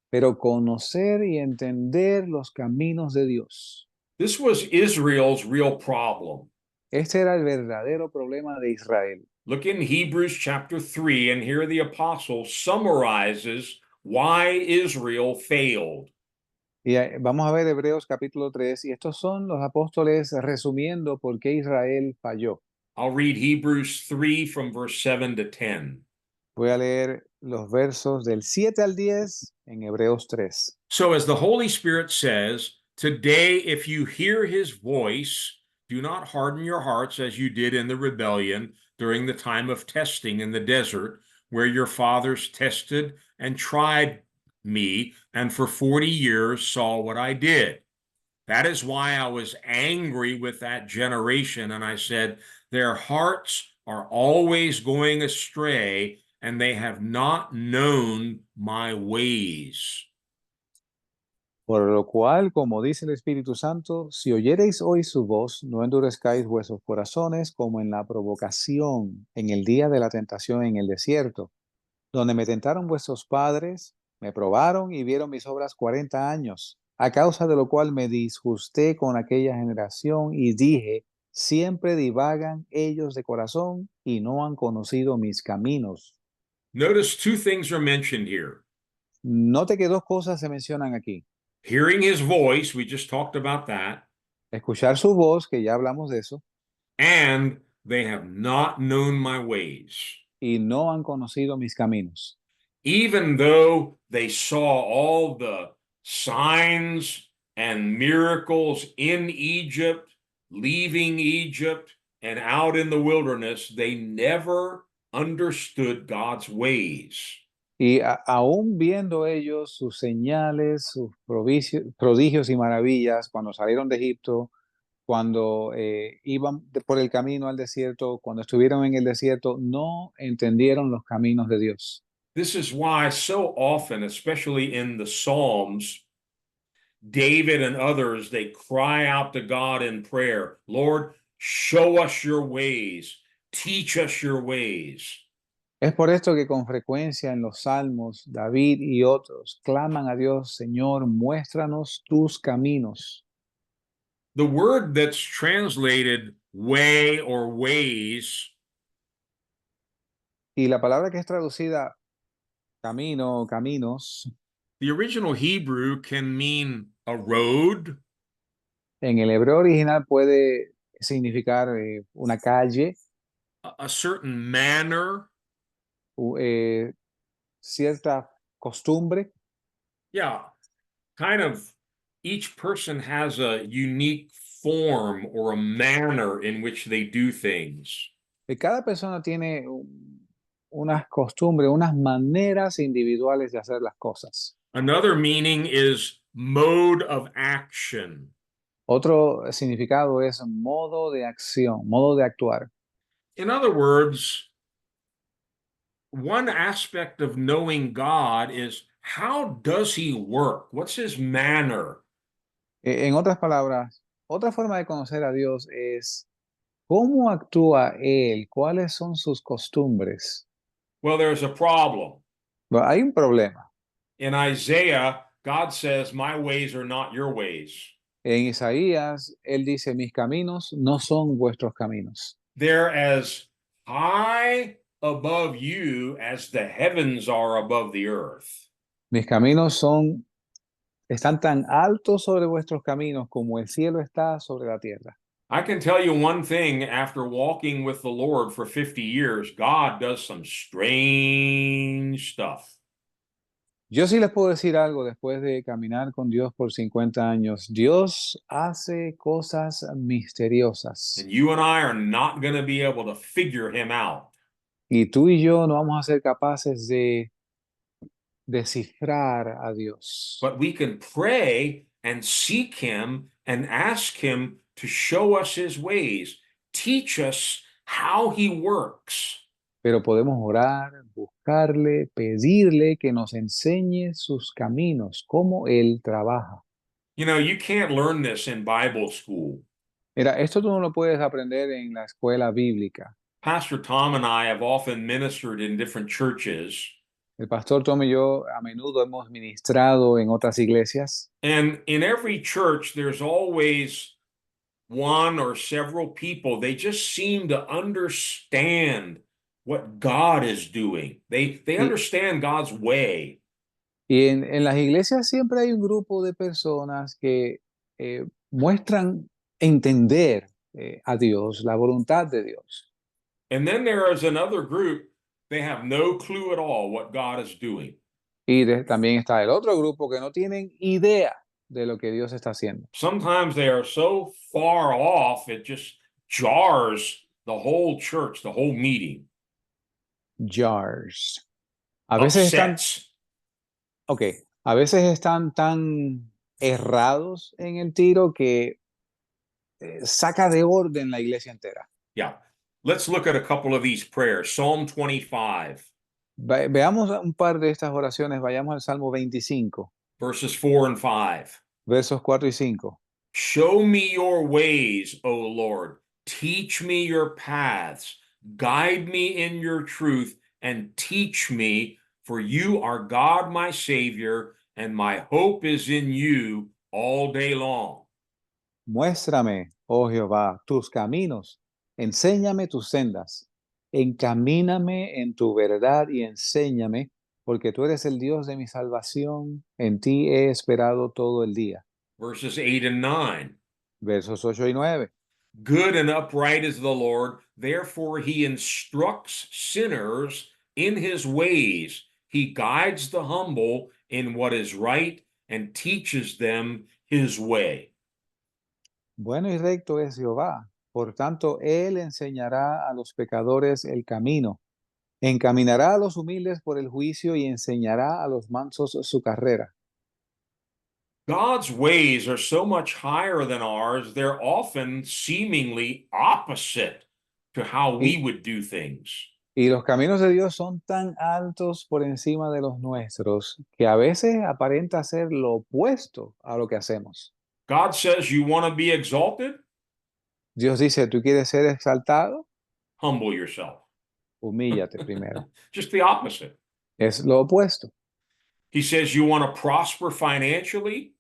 Pero conocer y entender los caminos de Dios. this was Israel's real problem. Este era el verdadero problema de Israel. Look in Hebrews chapter 3, and here the apostle summarizes why Israel failed. Y vamos a ver Hebreos capítulo 3, y estos son los apóstoles resumiendo por qué Israel falló. I'll read Hebrews 3 from verse 7 to 10. Voy a leer los versos del 7 al 10 en Hebreos 3. So as the Holy Spirit says, today if you hear his voice, Do not harden your hearts as you did in the rebellion during the time of testing in the desert, where your fathers tested and tried me, and for 40 years saw what I did. That is why I was angry with that generation, and I said, their hearts are always going astray, and they have not known my ways. Por lo cual, como dice el Espíritu Santo, si oyereis hoy su voz, no endurezcáis vuestros corazones como en la provocación, en el día de la tentación en el desierto, donde me tentaron vuestros padres, me probaron y vieron mis obras 40 años, a causa de lo cual me disgusté con aquella generación y dije, siempre divagan ellos de corazón y no han conocido mis caminos. Notice two things are mentioned here. Note que dos cosas se mencionan aquí. Hearing his voice, we just talked about that, Escuchar su voz, que ya hablamos de eso, and they have not known my ways. y no han conocido mis caminos. Even though they saw all the signs and miracles in Egypt, leaving Egypt, and out in the wilderness, they never understood God's ways. Y aún viendo ellos sus señales, sus prodigios y maravillas, cuando salieron de Egipto, cuando iban por el camino al desierto, cuando estuvieron en el desierto, no entendieron los caminos de Dios. This is why so often, especially in the Psalms, David and others, they cry out to God in prayer, Lord, show us your ways, teach us your ways. Es por esto que con frecuencia en los salmos, David y otros claman a Dios, Señor, muéstranos tus caminos. The word that's translated way or ways Y la palabra que es traducida camino, caminos, the original Hebrew can mean a road, en el hebreo original puede significar una calle, a certain manner. Cierta costumbre. Yeah, kind of each person has a unique form or a manner in which they do things. Cada persona tiene unas costumbres, unas maneras individuales de hacer las cosas. Another meaning is mode of action. Otro significado es modo de acción, modo de actuar. In other words, one aspect of knowing God is how does he work? What's his manner? En otras palabras, otra forma de conocer a Dios es cómo actúa Él, cuáles son sus costumbres. Well, there's a problem. Bueno, hay un problema. In Isaiah, God says, my ways are not your ways. En Isaías, Él dice, mis caminos no son vuestros caminos. They're as high above you as the heavens are above the earth. Mis caminos están tan altos sobre vuestros caminos como el cielo está sobre la tierra. I can tell you one thing, after walking with the Lord for 50 years, God does some strange stuff. Yo sí les puedo decir algo después de caminar con Dios por 50 años. Dios hace cosas misteriosas. And you and I are not going to be able to figure him out. Y tú y yo no vamos a ser capaces de descifrar a Dios. But we can pray and seek him and ask him to show us his ways, teach us how he works. Pero podemos orar, buscarle, pedirle que nos enseñe sus caminos, cómo Él trabaja. You know, you can't learn this in Bible school. Mira, esto tú no lo puedes aprender en la escuela bíblica. Pastor Tom and I have often ministered in different churches. El pastor Tom y yo a menudo hemos ministrado en otras iglesias. And in every church, there's always one or several people. They just seem to understand what God is doing. They understand God's way. Y en las iglesias siempre hay un grupo de personas que muestran entender a Dios, la voluntad de Dios. And then there is another group, they have no clue at all what God is doing. Y también está el otro grupo que no tienen idea de lo que Dios está haciendo. Sometimes they are so far off, it just jars the whole church, the whole meeting. Jars. A veces están, Upsets. a veces están tan errados en el tiro que saca de orden la iglesia entera. Yeah. Let's look at a couple of these prayers. Psalm 25, Veamos un par de estas oraciones, vayamos al Salmo 25, verses 4 and 5. versos 4 y 5. Show me your ways, O Lord. Teach me your paths. Guide me in your truth and teach me, for you are God, my Savior, and my hope is in you all day long. Muéstrame, oh Jehová, tus caminos, enséñame tus sendas, encamíname en tu verdad y enséñame, porque tú eres el Dios de mi salvación, en ti he esperado todo el día. Verses 8 and 9. Versos 8 y 9. Good and upright is the Lord, therefore he instructs sinners in his ways. He guides the humble in what is right and teaches them his way. Bueno y recto es Jehová, por tanto, él enseñará a los pecadores el camino, encaminará a los humildes por el juicio y enseñará a los mansos su carrera. God's ways are so much higher than ours, they're often seemingly opposite to how we would do things. Y los caminos de Dios son tan altos por encima de los nuestros que a veces aparenta ser lo opuesto a lo que hacemos. God says, you want to be exalted? Dios dice, ¿tú quieres ser exaltado? Humble yourself. Humíllate primero. Just the opposite. Es lo opuesto. He says, you want to prosper financially?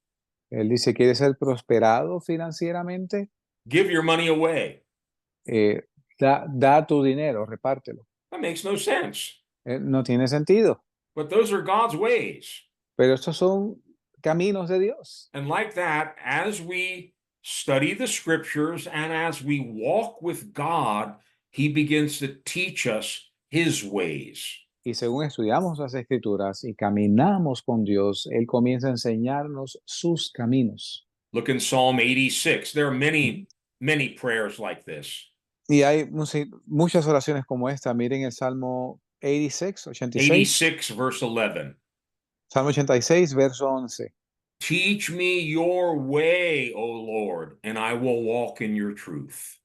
Él dice, ¿quieres ser prosperado financieramente? Give your money away. Da tu dinero, repártelo. That makes no sense. No tiene sentido. But those are God's ways. Pero estos son caminos de Dios. And like that, as we study the scriptures and as we walk with God, he begins to teach us his ways. Y según estudiamos las escrituras y caminamos con Dios, Él comienza a enseñarnos sus caminos. Look in Psalm 86. There are many, many prayers like this. Y hay muchas oraciones como esta. Miren el Salmo 86, 86. 86, verse 11. Salmo 86, verso 11. Teach me your way, O Lord, and I will walk in your truth.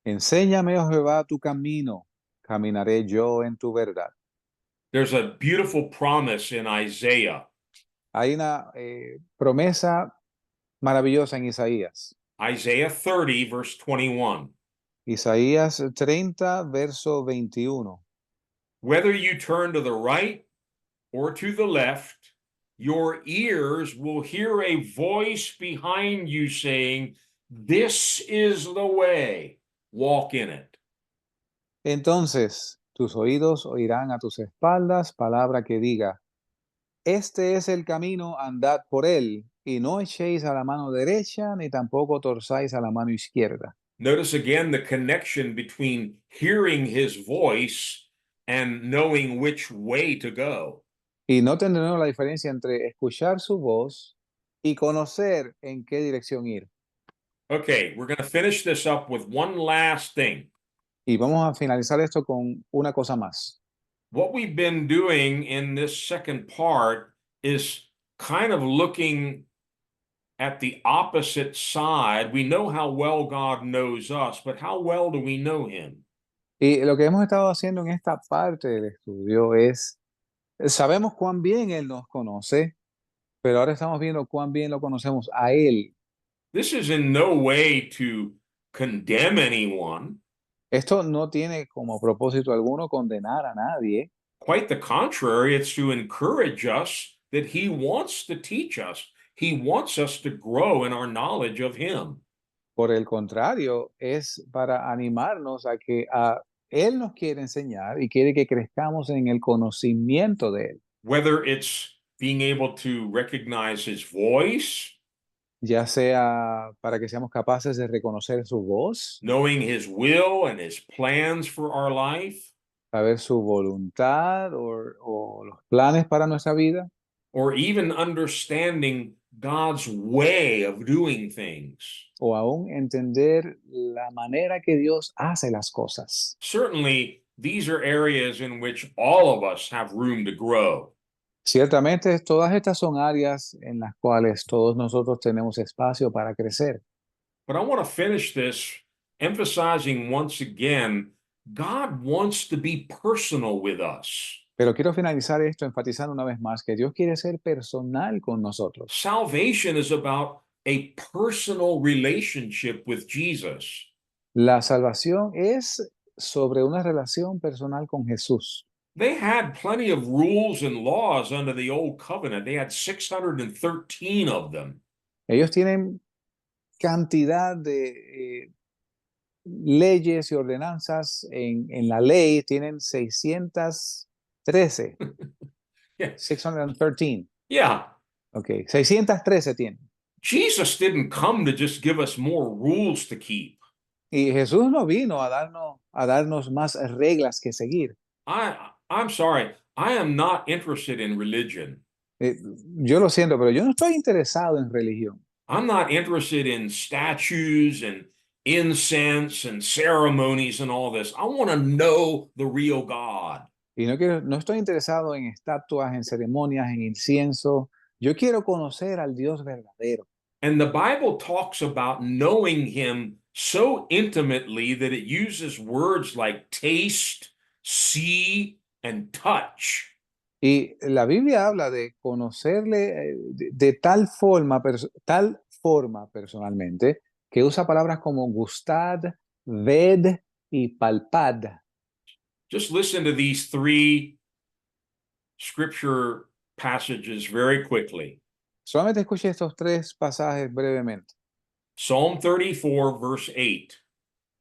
Enséñame, oh Jehová, tu camino. Caminaré yo en tu verdad. There's a beautiful promise in Isaiah. Hay una promesa maravillosa en Isaías. Isaiah 30, verse 21. Isaías 30, verso 21. Whether you turn to the right or to the left, your ears will hear a voice behind you saying, this is the way, walk in it. Entonces tus oídos oirán a tus espaldas palabra que diga, este es el camino, andad por él, y no echéis a la mano derecha, ni tampoco torzáis a la mano izquierda. Notice again the connection between hearing his voice and knowing which way to go. Y no tendremos la diferencia entre escuchar su voz y conocer en qué dirección ir. Okay, we're going to finish this up with one last thing. Y vamos a finalizar esto con una cosa más. What we've been doing in this second part is kind of looking at the opposite side. We know how well God knows us, but how well do we know him? Y lo que hemos estado haciendo en esta parte del estudio es, sabemos cuán bien Él nos conoce, pero ahora estamos viendo cuán bien lo conocemos a Él. This is in no way to condemn anyone. Esto no tiene como propósito alguno condenar a nadie. Quite the contrary, it's to encourage us that he wants to teach us. He wants us to grow in our knowledge of him. Por el contrario, es para animarnos a que Él nos quiere enseñar y quiere que crezcamos en el conocimiento de Él. Whether it's being able to recognize his voice, Ya sea para que seamos capaces de reconocer su voz, knowing his will and his plans for our life, saber su voluntad o los planes para nuestra vida, or even understanding God's way of doing things. o aún entender la manera que Dios hace las cosas. Certainly, these are areas in which all of us have room to grow. Ciertamente, todas estas son áreas en las cuales todos nosotros tenemos espacio para crecer. But I want to finish this emphasizing once again, God wants to be personal with us. Pero quiero finalizar esto enfatizando una vez más que Dios quiere ser personal con nosotros. Salvation is about a personal relationship with Jesus. La salvación es sobre una relación personal con Jesús. They had plenty of rules and laws under the old covenant. They had 613 of them. Ellos tienen cantidad de leyes y ordenanzas en la ley, tienen 613. Yeah. 613. Yeah. Ok, 613 tienen. Jesus didn't come to just give us more rules to keep. Y Jesús no vino a darnos más reglas que seguir. I'm sorry, I am not interested in religion. Yo lo siento, pero yo no estoy interesado en religión. I'm not interested in statues and incense and ceremonies and all this. I want to know the real God. Y no estoy interesado en estatuas, en ceremonias, en incienso. Yo quiero conocer al Dios verdadero. And the Bible talks about knowing him so intimately that it uses words like taste, see, and touch. Y la Biblia habla de conocerle de tal forma personalmente, que usa palabras como gustad, ved y palpad. Just listen to these three scripture passages very quickly. Solamente escuche estos tres pasajes brevemente. Psalm 34, verse 8.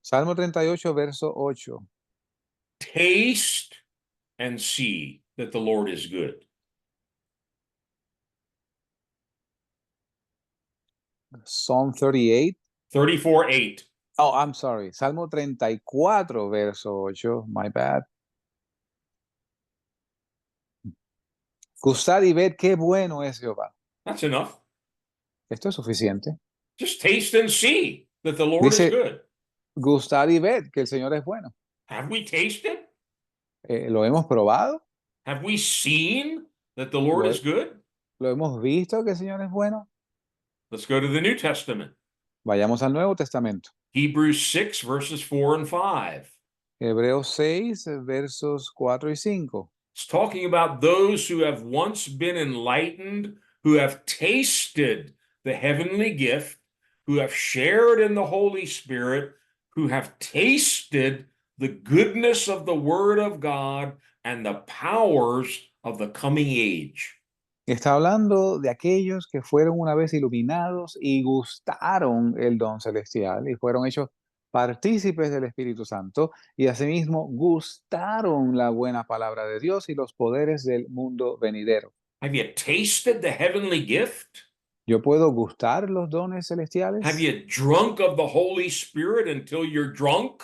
Salmo 38, verso 8. Taste and see that the Lord is good. Psalm 38. 34, 8. Oh, I'm sorry. Salmo 34, verso 8. My bad. Gustad y ved qué bueno es Jehová. That's enough. Esto es suficiente. Just taste and see that the Lord Dice- is good. Gustad y ved que el Señor es bueno. Have we tasted? ¿Lo hemos probado? Have we seen that the Lord Lo- is good? ¿Lo hemos visto que el Señor es bueno? Let's go to the New Testament. Vayamos al Nuevo Testamento. Hebrews 6, verses 4 and 5. Hebreos 6, versos 4 y 5. It's talking about those who have once been enlightened, who have tasted the heavenly gift, who have shared in the Holy Spirit, who have tasted the goodness of the Word of God and the powers of the coming age. Está hablando de aquellos que fueron una vez iluminados y gustaron el don celestial y fueron hechos partícipes del Espíritu Santo y asimismo gustaron la buena palabra de Dios y los poderes del mundo venidero. Have you tasted the heavenly gift? ¿Yo puedo gustar los dones celestiales? Have you drunk of the Holy Spirit until you're drunk?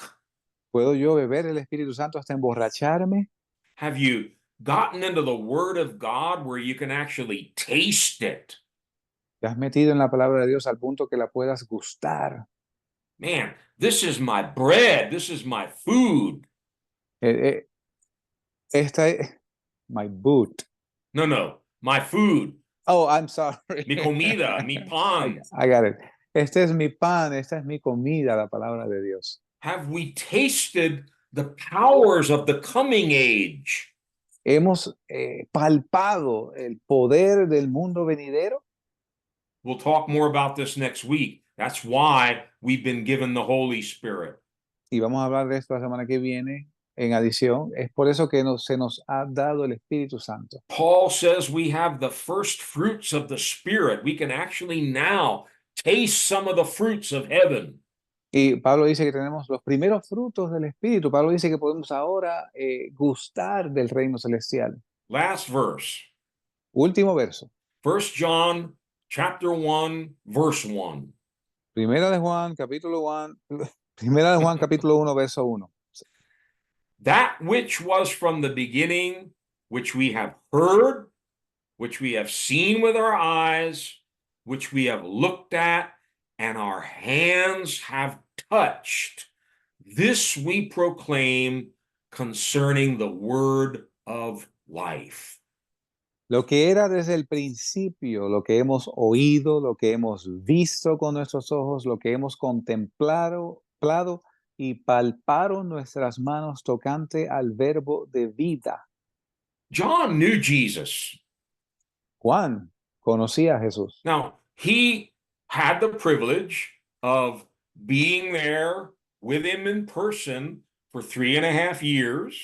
¿Puedo yo beber el Espíritu Santo hasta emborracharme? Have you gotten into the Word of God where you can actually taste it? ¿Te has metido en la palabra de Dios al punto que la puedas gustar? Man, this is my bread. This is my food. Esta es my boot. No, my food. Oh, I'm sorry. Mi comida, mi pan. I got it. Este es mi pan, esta es mi comida, la palabra de Dios. Have we tasted the powers of the coming age? Hemos palpado el poder del mundo venidero. We'll talk more about this next week. That's why we've been given the Holy Spirit. Y vamos a hablar de esto la semana que viene. En adición, es por eso que se nos ha dado el Espíritu Santo. Paul says we have the first fruits of the Spirit. We can actually now taste some of the fruits of heaven. Y Pablo dice que tenemos los primeros frutos del Espíritu. Pablo dice que podemos ahora gustar del reino celestial. Last verse. Último verso. 1 John chapter 1, verse 1. Primera de Juan, capítulo 1, Primera de Juan, capítulo 1, verso 1. That which was from the beginning, which we have heard, which we have seen with our eyes, which we have looked at and our hands have touched, this we proclaim concerning the word of life. Lo que era desde el principio, lo que hemos oído, lo que hemos visto con nuestros ojos, lo que hemos contemplado y palparon nuestras manos tocante al verbo de vida. John knew Jesus. Juan conocía a Jesús. Now, he had the privilege of being there with him in person for 3.5 years.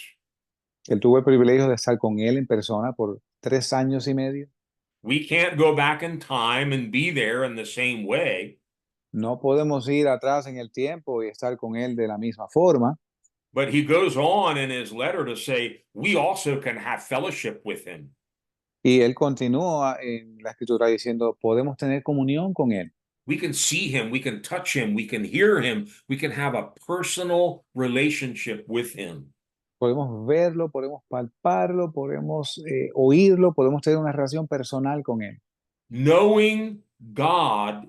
Él tuvo el privilegio de estar con él en persona por 3 años y medio. We can't go back in time and be there in the same way, No podemos ir atrás en el tiempo y estar con él de la misma forma, but he goes on in his letter to say we also can have fellowship with him. y él continúa en la escritura diciendo, podemos tener comunión con él. We can see him, we can touch him, we can hear him, we can have a personal relationship with him. Podemos verlo, podemos palparlo, podemos oírlo, podemos tener una relación personal con él. Knowing God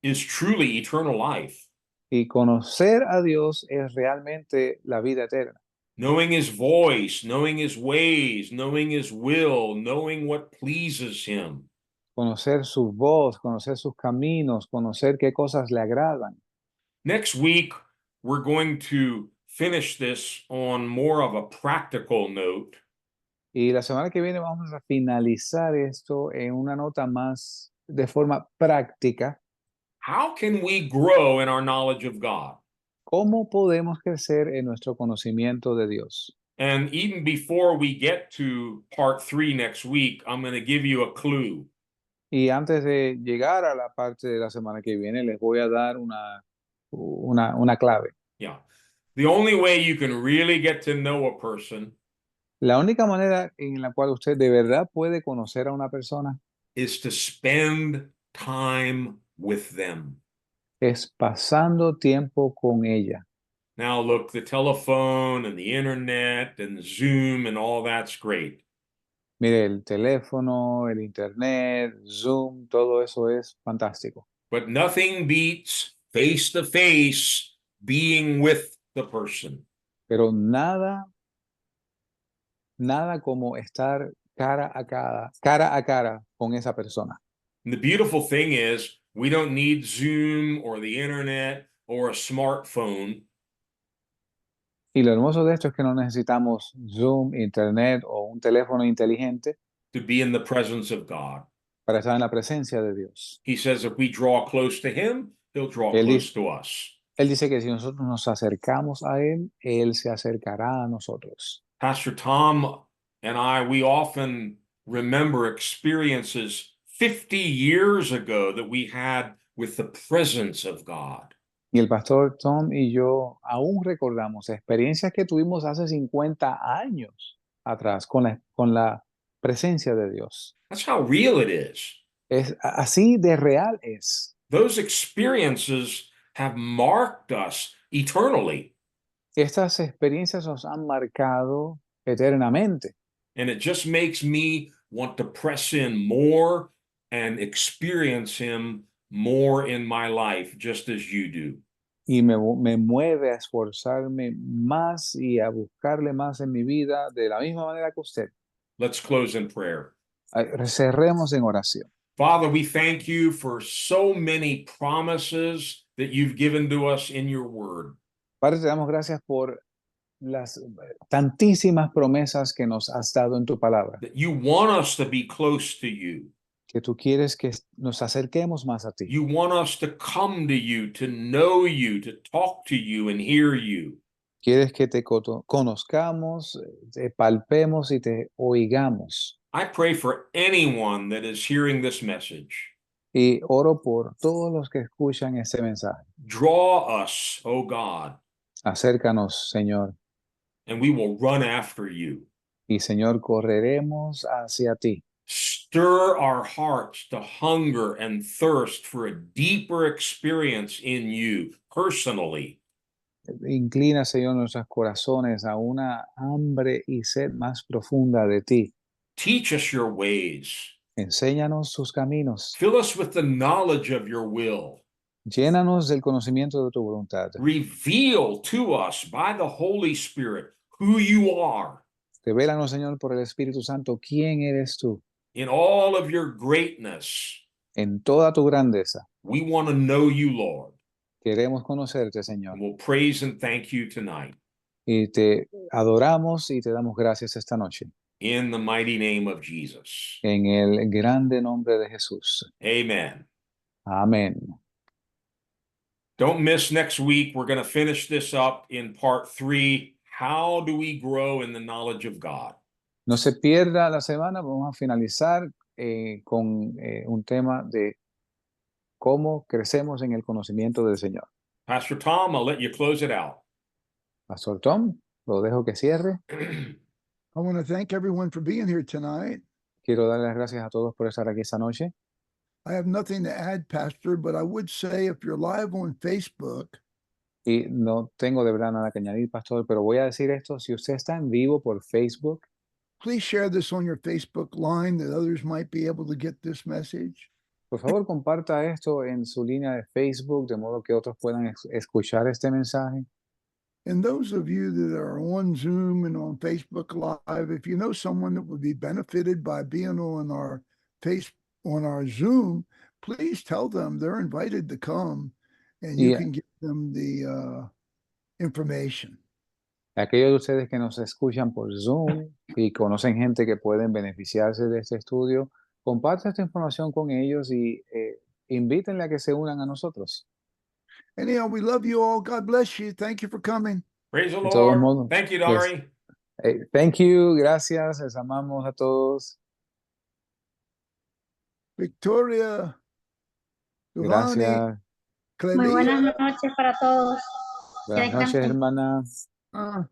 is truly eternal life. Y conocer a Dios es realmente la vida eterna. Knowing his voice, knowing his ways, knowing his will, knowing what pleases him. Conocer su voz, conocer sus caminos, conocer qué cosas le agradan. Next week, we're going to finish this on more of a practical note. Y la semana que viene vamos a finalizar esto en una nota más de forma práctica. How can we grow in our knowledge of God? ¿Cómo podemos crecer en nuestro conocimiento de Dios? And even before we get to part 3 next week, I'm going to give you a clue. Y antes de llegar a la parte de la semana que viene, les voy a dar una clave. Yeah. The only way you can really get to know a person La única manera en la cual usted de verdad puede conocer a una persona is to spend time with them. es pasando tiempo con ella. Now, look, the telephone and the internet and Zoom and all that's great. Mire, el teléfono, el internet, Zoom, todo eso es fantástico. But nothing beats face to face being with the person. Pero nada como estar cara a cara con esa persona. And the beautiful thing is, we don't need Zoom or the internet or a smartphone Y lo hermoso de esto es que no necesitamos Zoom, internet o un teléfono inteligente to be in the presence of God. para estar en la presencia de Dios. He says if we draw close to him, he'll draw Él close dice- to us. Él dice que si nosotros nos acercamos a Él se acercará a nosotros. Pastor Tom and I, we often remember experiences 50 years ago that we had with the presence of God. Y el pastor Tom y yo aún recordamos experiencias que tuvimos hace 50 años atrás con la presencia de Dios. That's how real it is. Así de real es. Those experiences have marked us eternally. Estas experiencias nos han marcado eternamente. And it just makes me want to press in more and experience him more in my life, just as you do. Y me mueve a esforzarme más y a buscarle más en mi vida de la misma manera que usted. Let's close in prayer. Cerremos en oración. Father, we thank you for so many promises that you've given to us in your word. Padre, te damos gracias por las tantísimas promesas que nos has dado en tu palabra, That you want us to be close to you. que tú quieres que nos acerquemos más a ti. You want us to come to you, to know you, to talk to you and hear you. Quieres que te conozcamos, te palpemos y te oigamos. I pray for anyone that is hearing this message. Y oro por todos los que escuchan este mensaje. Draw us, O God, Acércanos, Señor. and we will run after you. Y, Señor, correremos hacia ti. Stir our hearts to hunger and thirst for a deeper experience in you personally. Inclina, Señor, nuestros corazones a una hambre y sed más profunda de ti. Teach us your ways. Enséñanos sus caminos. Fill us with the knowledge of your will. Llénanos del conocimiento de tu voluntad. Reveal to us by the Holy Spirit who you are Revélanos, Señor, por el Espíritu Santo, quién eres tú in all of your greatness. en toda tu grandeza. We want to know you, Lord, Queremos conocerte, Señor. and we'll praise and thank you tonight Y te adoramos y te damos gracias esta noche. in the mighty name of Jesus. En el grande nombre de Jesús. Amen. Amén. Don't miss next week. We're going to finish this up in part 3. How do we grow in the knowledge of God? No se pierda la semana. Vamos a finalizar con un tema de cómo crecemos en el conocimiento del Señor. Pastor Tom, I'll let you close it out. Pastor Tom, lo dejo que cierre. I want to thank everyone for being here tonight. Quiero dar las gracias a todos por estar aquí esta noche. I have nothing to add, Pastor, but I would say if you're live on Facebook, Y no tengo de verdad nada que añadir, Pastor, pero voy a decir esto. Si usted está en vivo por Facebook, please share this on your Facebook line that others might be able to get this message. por favor, comparta esto en su línea de Facebook, de modo que otros puedan escuchar este mensaje. And those of you that are on Zoom and on Facebook Live, if you know someone that would be benefited by being on our Zoom, please tell them they're invited to come and you Yeah. can give them the information. Aquellos de ustedes que nos escuchan por Zoom y conocen gente que pueden beneficiarse de este estudio, compartan esta información con ellos y invítenle a que se unan a nosotros. Anyhow, we love you all. God bless you. Thank you for coming. Praise the De todos Lord. modos, Thank you, pues, Dari. Thank you, gracias, les amamos a todos. Victoria, Giovanni, Gracias. Muy buenas Clelia, noches para todos. Buenas noches, hermana. uh,